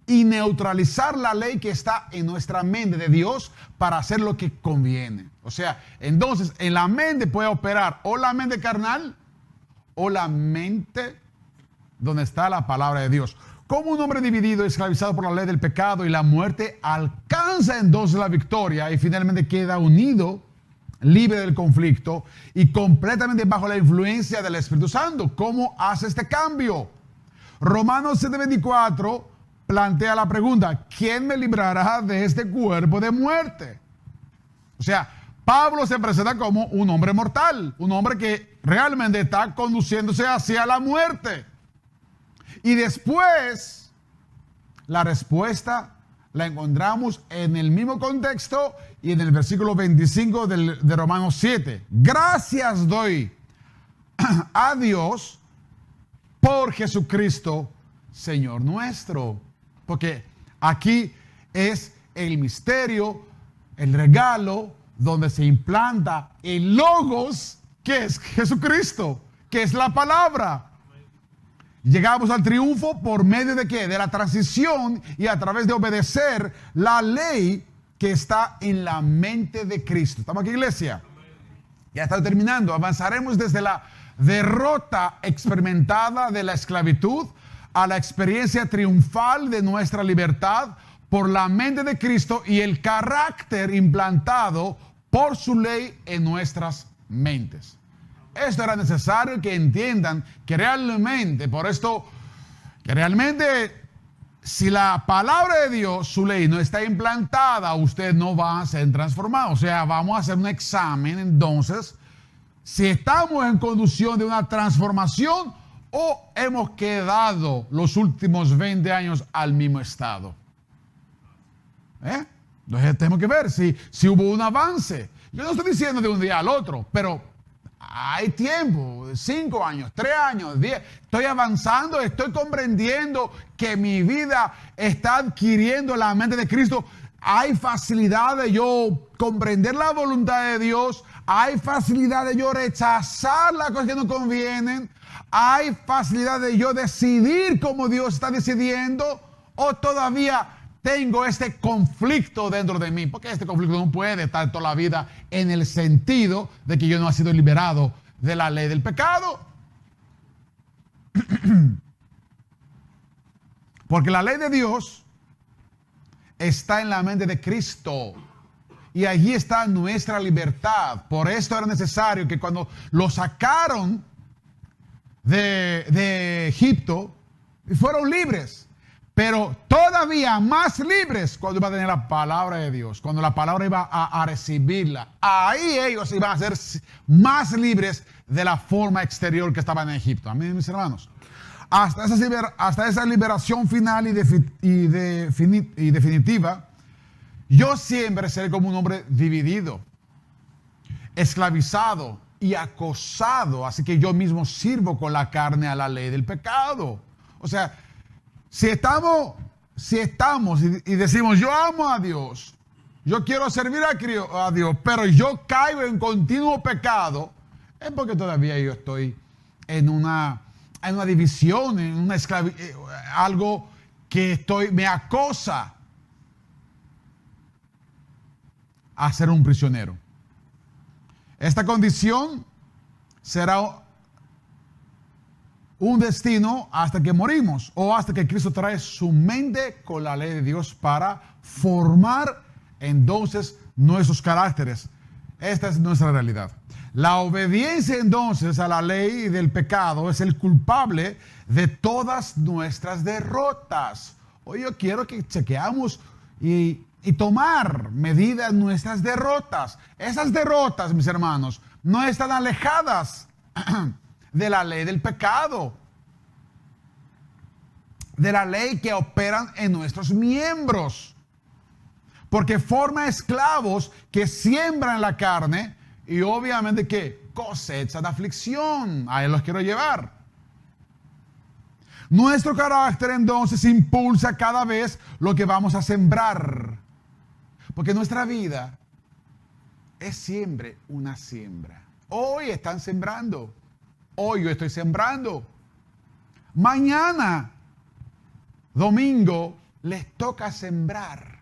Y neutralizar la ley que está en nuestra mente de Dios para hacer lo que conviene. O sea, entonces en la mente puede operar o la mente carnal o la mente donde está la palabra de Dios. Como un hombre dividido, esclavizado por la ley del pecado y la muerte, alcanza entonces la victoria y finalmente queda unido, libre del conflicto y completamente bajo la influencia del Espíritu Santo. ¿Cómo hace este cambio? Romanos 7:24 plantea la pregunta, ¿quién me librará de este cuerpo de muerte? O sea, Pablo se presenta como un hombre mortal, un hombre que realmente está conduciéndose hacia la muerte. Y después, la respuesta la encontramos en el mismo contexto y en el versículo 25 de Romanos 7. Gracias doy a Dios por Jesucristo, Señor nuestro. Porque aquí es el misterio, el regalo, donde se implanta el logos, que es Jesucristo, que es la palabra. Llegamos al triunfo por medio de ¿qué? De la transición y a través de obedecer la ley que está en la mente de Cristo. ¿Estamos aquí, iglesia? Ya está terminando. Avanzaremos desde la derrota experimentada de la esclavitud a la experiencia triunfal de nuestra libertad por la mente de Cristo y el carácter implantado por su ley en nuestras mentes. Esto era necesario que entiendan que realmente, por esto, que realmente si la palabra de Dios, su ley, no está implantada, usted no va a ser transformado. O sea, vamos a hacer un examen entonces, si estamos en conducción de una transformación o hemos quedado los últimos 20 años al mismo estado. Entonces tenemos que ver si hubo un avance. Yo no estoy diciendo de un día al otro, pero hay tiempo, 5 años, 3 años, 10. Estoy avanzando, estoy comprendiendo que mi vida está adquiriendo la mente de Cristo. Hay facilidad de yo comprender la voluntad de Dios. Hay facilidad de yo rechazar las cosas que no convienen. Hay facilidad de yo decidir como Dios está decidiendo. O todavía tengo este conflicto dentro de mí, porque este conflicto no puede estar toda la vida en el sentido de que yo no he sido liberado de la ley del pecado. Porque la ley de Dios está en la mente de Cristo y allí está nuestra libertad. Por esto era necesario que cuando lo sacaron de Egipto, fueron libres. Pero todavía más libres cuando iba a tener la palabra de Dios, cuando la palabra iba a recibirla. Ahí ellos iban a ser más libres de la forma exterior que estaban en Egipto. Amén, mis hermanos. Hasta esa liberación final y definitiva, yo siempre seré como un hombre dividido, esclavizado y acosado. Así que yo mismo sirvo con la carne a la ley del pecado. O sea, si estamos y decimos, yo amo a Dios, yo quiero servir a Dios, pero yo caigo en continuo pecado, es porque todavía yo estoy en una división, en una algo que me acosa a ser un prisionero. Esta condición será un destino hasta que morimos o hasta que Cristo trae su mente con la ley de Dios para formar entonces nuestros caracteres. Esta es nuestra realidad. La obediencia entonces a la ley del pecado es el culpable de todas nuestras derrotas. Hoy yo quiero que chequeamos y tomar medida en nuestras derrotas. Esas derrotas, mis hermanos, no están alejadas de la ley del pecado, de la ley que operan en nuestros miembros. Porque forma esclavos que siembran la carne y obviamente que cosechan aflicción. Ahí los quiero llevar. Nuestro carácter entonces impulsa cada vez lo que vamos a sembrar. Porque nuestra vida es siempre una siembra. Hoy están sembrando. Hoy yo estoy sembrando. Mañana, domingo, les toca sembrar.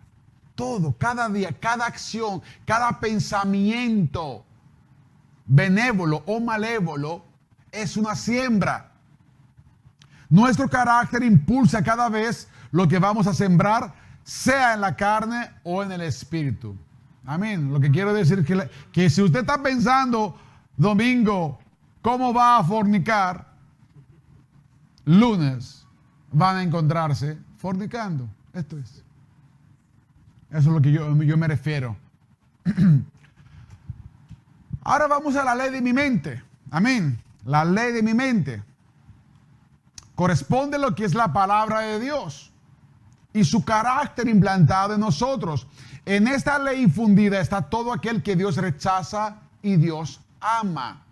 Todo, cada día, cada acción, cada pensamiento benévolo o malévolo es una siembra. Nuestro carácter impulsa cada vez lo que vamos a sembrar, sea en la carne o en el espíritu. Amén. Lo que quiero decir es que si usted está pensando domingo cómo va a fornicar, lunes van a encontrarse fornicando. Esto es. Eso es lo que yo me refiero. Ahora vamos a la ley de mi mente. Amén. La ley de mi mente. Corresponde a lo que es la palabra de Dios y su carácter implantado en nosotros. En esta ley infundida está todo aquel que Dios rechaza y Dios ama.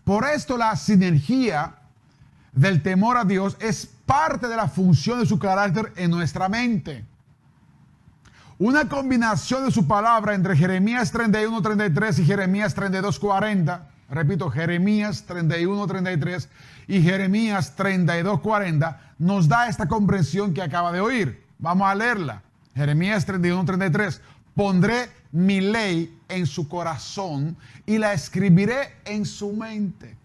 Por esto la sinergia del temor a Dios es parte de la función de su carácter en nuestra mente. Una combinación de su palabra entre Jeremías 31:33 y Jeremías 32:40. Repito, Jeremías 31:33 y Jeremías 32:40 nos da esta comprensión que acaba de oír. Vamos a leerla. Jeremías 31:33. Pondré mi ley en su corazón y la escribiré en su mente.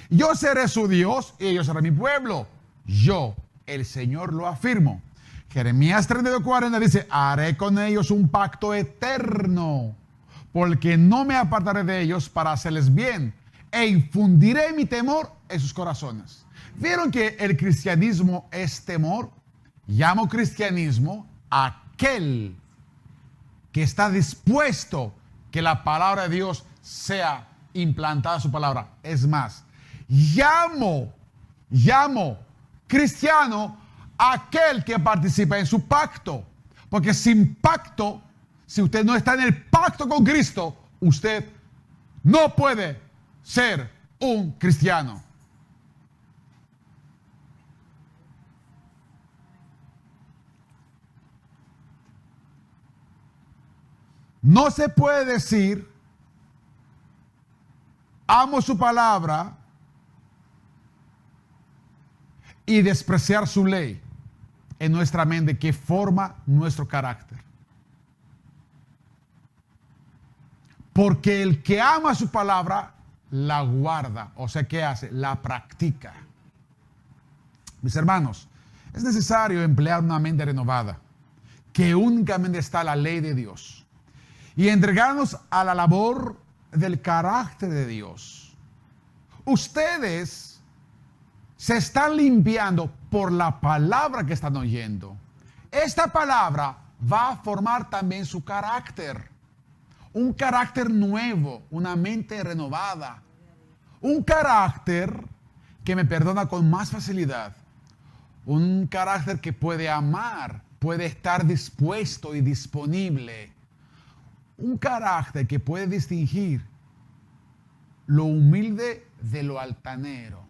Yo seré su Dios y ellos serán mi pueblo. Yo, el Señor, lo afirmo. Jeremías 32:40 dice, haré con ellos un pacto eterno, porque no me apartaré de ellos para hacerles bien, e infundiré mi temor en sus corazones. ¿Vieron que el cristianismo es temor? Llamo cristianismo a aquel que está dispuesto que la palabra de Dios sea implantada en su palabra. Es más, llamo cristiano a aquel que participa en su pacto. Porque sin pacto, si usted no está en el pacto con Cristo, usted no puede ser un cristiano. No se puede decir, amo su palabra y despreciar su ley en nuestra mente que forma nuestro carácter. Porque el que ama su palabra la guarda, o sea, ¿qué hace? La practica. Mis hermanos, es necesario emplear una mente renovada, que únicamente está la ley de Dios, y entregarnos a la labor del carácter de Dios. Ustedes se están limpiando por la palabra que están oyendo. Esta palabra va a formar también su carácter. Un carácter nuevo, una mente renovada. Un carácter que me perdona con más facilidad. Un carácter que puede amar, puede estar dispuesto y disponible. Un carácter que puede distinguir lo humilde de lo altanero,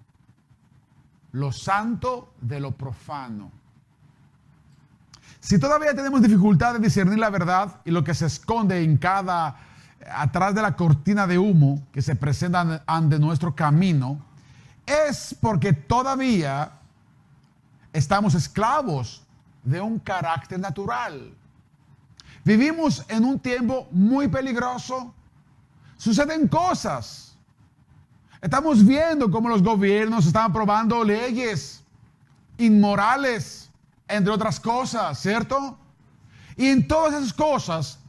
lo santo de lo profano. Si todavía tenemos dificultad de discernir la verdad y lo que se esconde atrás de la cortina de humo que se presenta ante nuestro camino, es porque todavía estamos esclavos de un carácter natural. Vivimos en un tiempo muy peligroso. Suceden cosas. Estamos viendo cómo los gobiernos están aprobando leyes inmorales, entre otras cosas, ¿cierto? Y en todas esas cosas,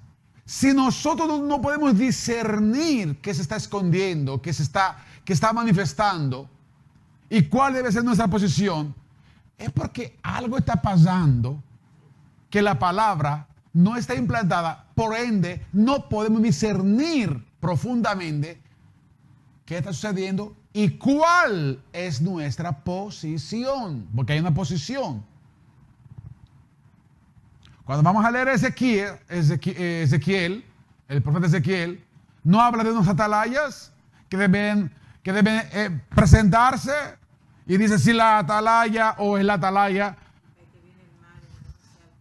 si nosotros no podemos discernir qué se está escondiendo, qué está manifestando y cuál debe ser nuestra posición, es porque algo está pasando que la palabra no está implantada, por ende no podemos discernir profundamente qué está sucediendo y cuál es nuestra posición, porque hay una posición. Cuando vamos a leer Ezequiel, el profeta Ezequiel, no habla de unos atalayas que deben presentarse, y dice si la atalaya o es la atalaya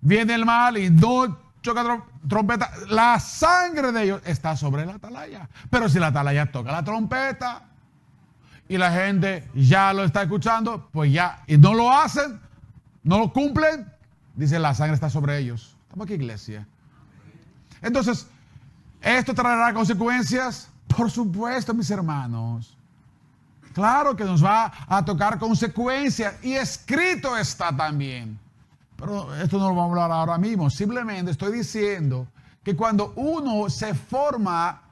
viene el mal y no choca trompeta, la sangre de ellos está sobre la atalaya. Pero si la atalaya toca la trompeta y la gente ya lo está escuchando, pues ya, y no lo hacen, no lo cumplen, dice la sangre está sobre ellos. Estamos aquí, iglesia. Entonces, ¿esto traerá consecuencias? Por supuesto, mis hermanos. Claro que nos va a tocar consecuencias, y escrito está también. Pero esto no lo vamos a hablar ahora mismo. Simplemente estoy diciendo que cuando uno se forma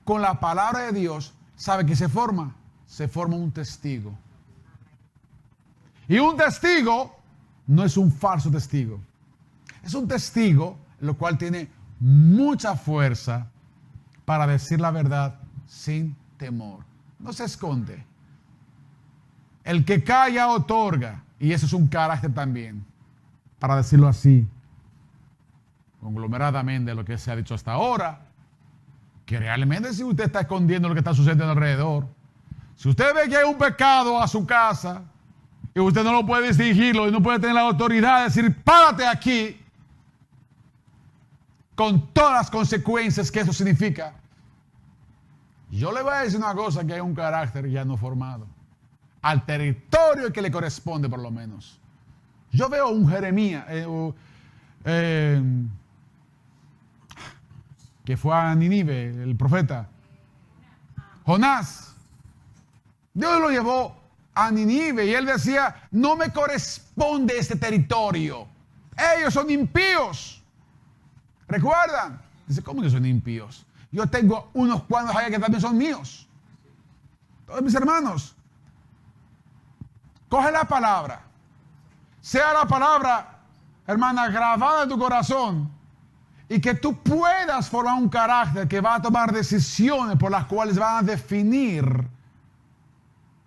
con la palabra de Dios, ¿sabe qué se forma? Se forma un testigo. Y un testigo no es un falso testigo. Es un testigo, lo cual tiene mucha fuerza para decir la verdad sin temor. No se esconde. El que calla otorga. Y eso es un carácter también, para decirlo así, conglomeradamente lo que se ha dicho hasta ahora, que realmente si usted está escondiendo lo que está sucediendo alrededor, si usted ve que hay un pecado a su casa y usted no lo puede distinguirlo y no puede tener la autoridad de decir, párate aquí, con todas las consecuencias que eso significa, yo le voy a decir una cosa, que hay un carácter ya no formado, al territorio que le corresponde por lo menos. Yo veo un Jeremías, que fue a Nínive, el profeta, Jonás. Dios lo llevó a Nínive y él decía, no me corresponde este territorio. Ellos son impíos. ¿Recuerdan? Dice, ¿cómo que son impíos? Yo tengo unos cuantos allá que también son míos. Todos mis hermanos, coge la palabra. Sea la palabra, hermana, grabada en tu corazón, y que tú puedas formar un carácter que va a tomar decisiones por las cuales van a definir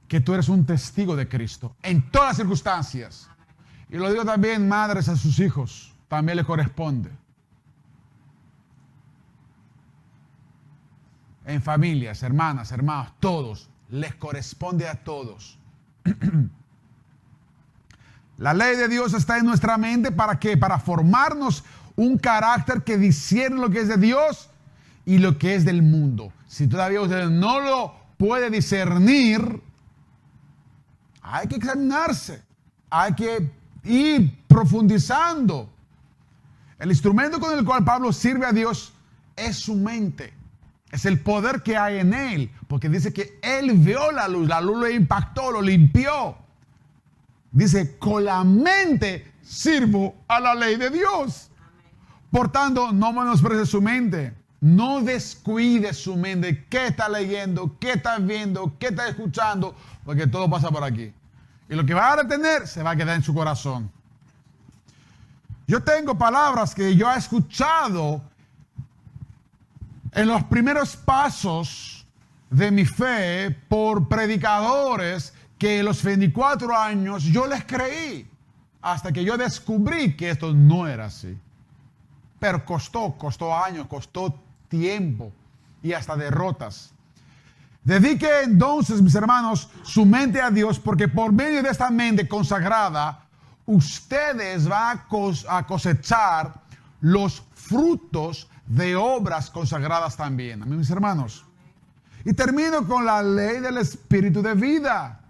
que tú eres un testigo de Cristo en todas las circunstancias. Y lo digo también, madres, a sus hijos, también les corresponde. En familias, hermanas, hermanos, todos, les corresponde a todos. La ley de Dios está en nuestra mente, ¿para qué? Para formarnos un carácter que discierne lo que es de Dios y lo que es del mundo. Si todavía usted no lo puede discernir, hay que examinarse, hay que ir profundizando. El instrumento con el cual Pablo sirve a Dios es su mente, es el poder que hay en él, porque dice que él vio la luz lo impactó, lo limpió. Dice, con la mente sirvo a la ley de Dios. Por tanto, no menosprecie su mente. No descuide su mente. ¿Qué está leyendo? ¿Qué está viendo? ¿Qué está escuchando? Porque todo pasa por aquí. Y lo que va a retener se va a quedar en su corazón. Yo tengo palabras que yo he escuchado en los primeros pasos de mi fe por predicadores que a los 24 años yo les creí, hasta que yo descubrí que esto no era así. Pero costó años, costó tiempo y hasta derrotas. Dedique entonces, mis hermanos, su mente a Dios, porque por medio de esta mente consagrada, ustedes van a cosechar los frutos de obras consagradas también. Amén, mis hermanos. Y termino con la ley del espíritu de vida.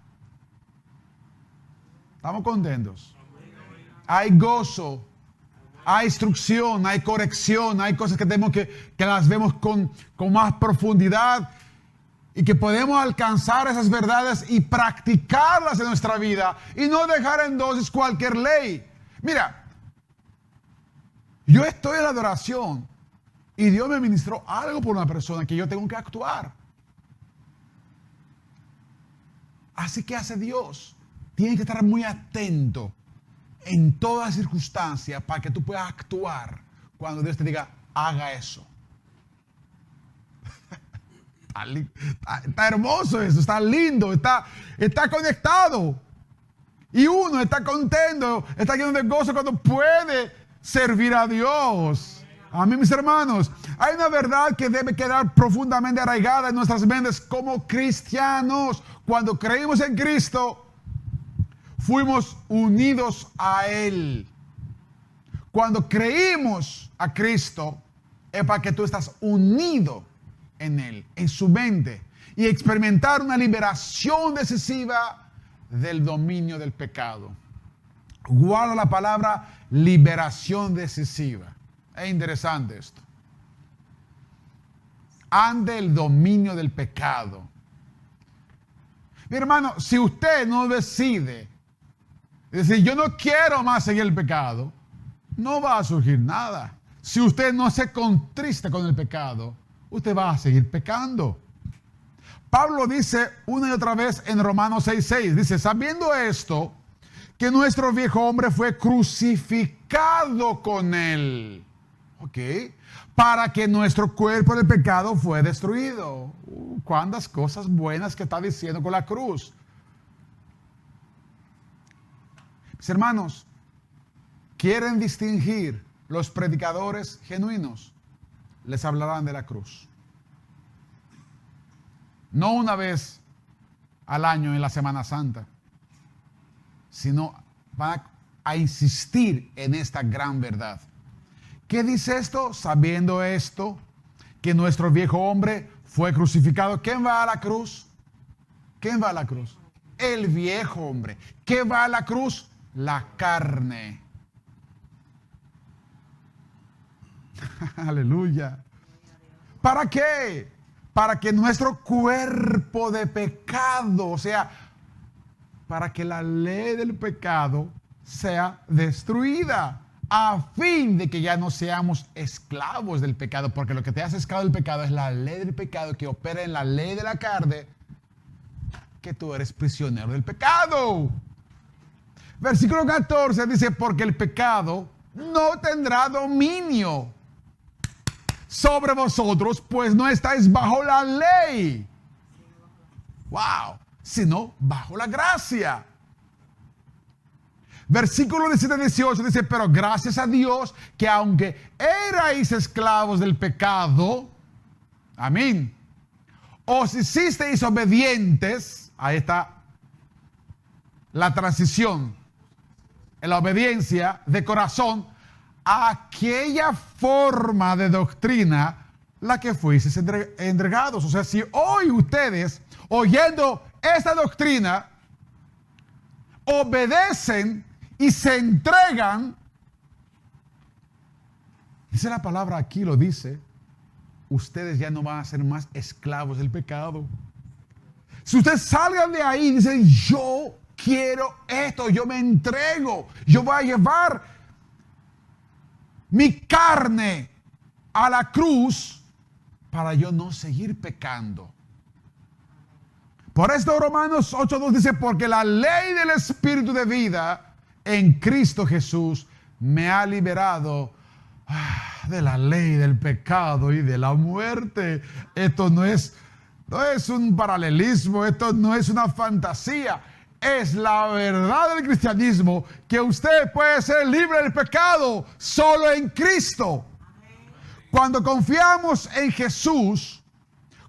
¿Estamos contentos? Hay gozo, hay instrucción, hay corrección, hay cosas que tenemos que las vemos con más profundidad y que podemos alcanzar esas verdades y practicarlas en nuestra vida y no dejar en dosis cualquier ley. Mira, yo estoy en la adoración y Dios me ministró algo por una persona que yo tengo que actuar. Así que hace Dios. Tienes que estar muy atento en todas circunstancias para que tú puedas actuar cuando Dios te diga, haga eso. Está hermoso eso, está lindo, está conectado. Y uno está contento, está lleno de gozo cuando puede servir a Dios. A mí, mis hermanos, hay una verdad que debe quedar profundamente arraigada en nuestras mentes como cristianos. Cuando creímos en Cristo, fuimos unidos a Él. Cuando creímos a Cristo, es para que tú estás unido en Él, en su mente, y experimentar una liberación decisiva del dominio del pecado. Guarda la palabra liberación decisiva. Es interesante esto. Ante el dominio del pecado. Mi hermano, si usted no decide decir, yo no quiero más seguir el pecado, no va a surgir nada. Si usted no se contrista con el pecado, usted va a seguir pecando. Pablo dice una y otra vez en Romanos 6:6, dice, sabiendo esto, que nuestro viejo hombre fue crucificado con él. ¿Ok? Para que nuestro cuerpo del pecado fue destruido. Cuántas cosas buenas que está diciendo con la cruz. Mis hermanos, quieren distinguir los predicadores genuinos, les hablarán de la cruz. No una vez al año en la Semana Santa, sino van a insistir en esta gran verdad. ¿Qué dice esto? Sabiendo esto, que nuestro viejo hombre fue crucificado. ¿Quién va a la cruz? ¿Quién va a la cruz? El viejo hombre. ¿Qué va a la cruz? La carne. Aleluya. ¿Para qué? Para que nuestro cuerpo de pecado, o sea, para que la ley del pecado sea destruida, a fin de que ya no seamos esclavos del pecado, porque lo que te hace esclavo del pecado es la ley del pecado que opera en la ley de la carne, que tú eres prisionero del pecado. Versículo 14 dice, porque el pecado no tendrá dominio sobre vosotros, pues no estáis bajo la ley. Wow, sino bajo la gracia. Versículo 17-18 dice, pero gracias a Dios que aunque erais esclavos del pecado, amén, os hicisteis obedientes, ahí está la transición, en la obediencia de corazón, a aquella forma de doctrina la que fuisteis entregados. O sea, si hoy ustedes, oyendo esta doctrina, obedecen y se entregan, dice la palabra aquí, lo dice, ustedes ya no van a ser más esclavos del pecado. Si ustedes salgan de ahí y dicen, yo quiero esto, yo me entrego, yo voy a llevar mi carne a la cruz para yo no seguir pecando. Por esto Romanos 8:2 dice, porque la ley del Espíritu de vida en Cristo Jesús me ha liberado de la ley del pecado y de la muerte. Esto no es un paralelismo, esto no es una fantasía. Es la verdad del cristianismo, que usted puede ser libre del pecado solo en Cristo. Cuando confiamos en Jesús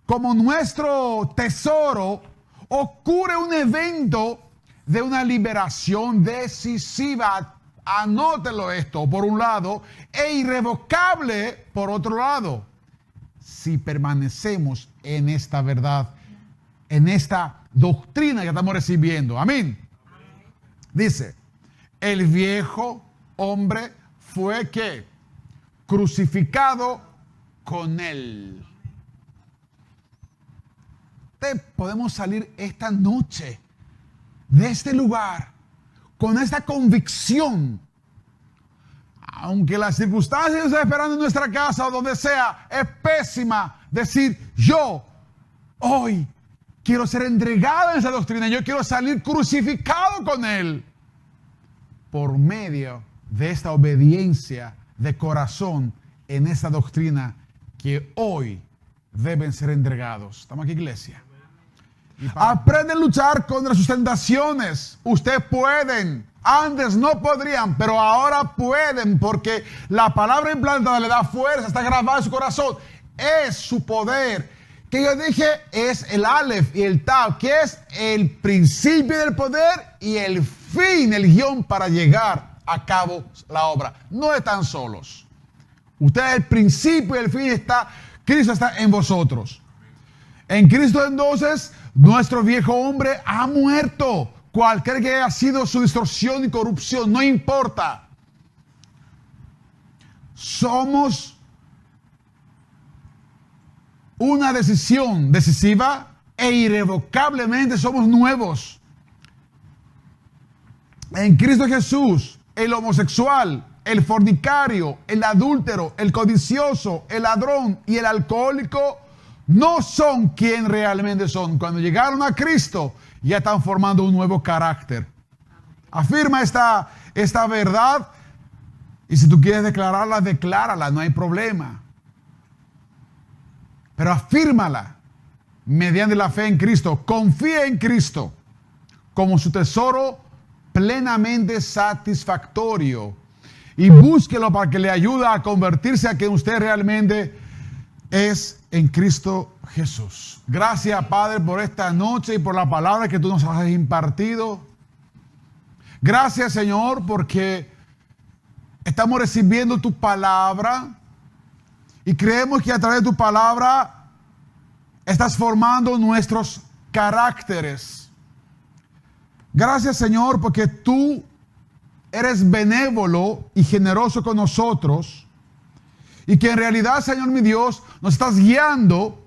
como nuestro tesoro, ocurre un evento de una liberación decisiva. Anótelo esto por un lado, e irrevocable por otro lado, si permanecemos en esta verdad, en esta doctrina que estamos recibiendo. Amén. Dice, el viejo hombre fue ¿qué? Crucificado con él. Podemos salir esta noche de este lugar con esta convicción, aunque las circunstancias que están esperando en nuestra casa o donde sea es pésima, decir, yo hoy quiero ser entregado en esa doctrina, yo quiero salir crucificado con él por medio de esta obediencia de corazón en esta doctrina que hoy deben ser entregados. ¿Estamos aquí, iglesia? Aprende a luchar contra sus tentaciones. Ustedes pueden. Antes no podrían, pero ahora pueden, porque la palabra implantada le da fuerza, está grabada en su corazón. Es su poder. Que yo dije es el Aleph y el Tav, que es el principio del poder y el fin, el guión para llegar a cabo la obra. No están solos. Ustedes, el principio y el fin está, Cristo está en vosotros. En Cristo entonces, nuestro viejo hombre ha muerto. Cualquier que haya sido su distorsión y corrupción, no importa. Somos una decisión decisiva e irrevocablemente somos nuevos. En Cristo Jesús, el homosexual, el fornicario, el adúltero, el codicioso, el ladrón y el alcohólico no son quien realmente son. Cuando llegaron a Cristo, ya están formando un nuevo carácter. Afirma esta verdad y si tú quieres declararla, declárala, no hay problema. Pero afírmala mediante la fe en Cristo. Confía en Cristo como su tesoro plenamente satisfactorio y búsquelo para que le ayude a convertirse a quien usted realmente es en Cristo Jesús. Gracias, Padre, por esta noche y por la palabra que tú nos has impartido. Gracias, Señor, porque estamos recibiendo tu palabra y creemos que a través de tu palabra estás formando nuestros caracteres. Gracias, Señor, porque tú eres benévolo y generoso con nosotros. Y que en realidad, Señor mi Dios, nos estás guiando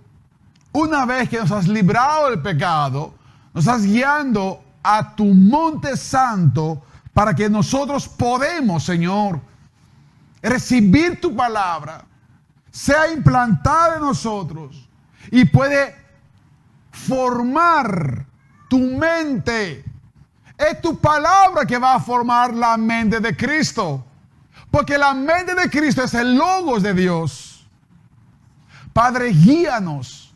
una vez que nos has librado del pecado, nos estás guiando a tu monte santo para que nosotros podemos, Señor, recibir tu palabra, sea implantada en nosotros y puede formar tu mente. Es tu palabra que va a formar la mente de Cristo. Porque la mente de Cristo es el logos de Dios. Padre, guíanos,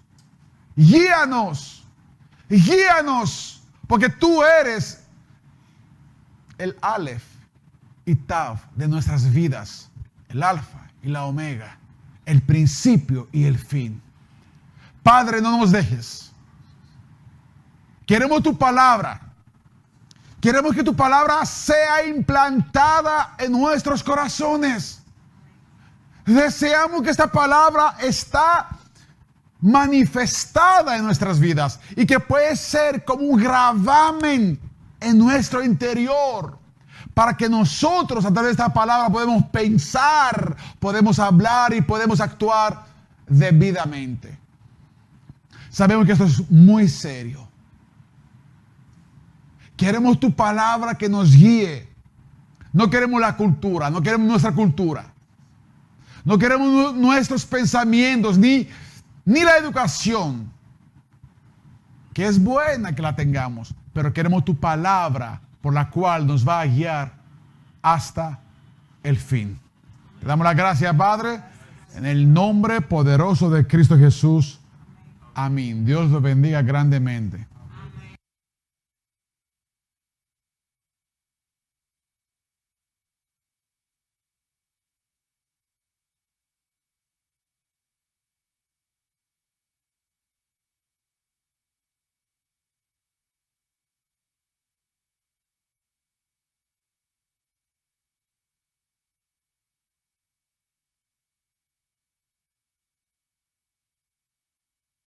guíanos, guíanos, porque tú eres el Aleph y Tav de nuestras vidas, el Alfa y la Omega, el principio y el fin. Padre, no nos dejes. Queremos tu palabra. Queremos que tu palabra sea implantada en nuestros corazones. Deseamos que esta palabra está manifestada en nuestras vidas y que puede ser como un gravamen en nuestro interior para que nosotros a través de esta palabra podemos pensar, podemos hablar y podemos actuar debidamente. Sabemos que esto es muy serio. Queremos tu palabra que nos guíe. No queremos la cultura, no queremos nuestra cultura. No queremos nuestros pensamientos, ni la educación, que es buena que la tengamos, pero queremos tu palabra por la cual nos va a guiar hasta el fin. Te damos las gracias, Padre, en el nombre poderoso de Cristo Jesús. Amén. Dios los bendiga grandemente.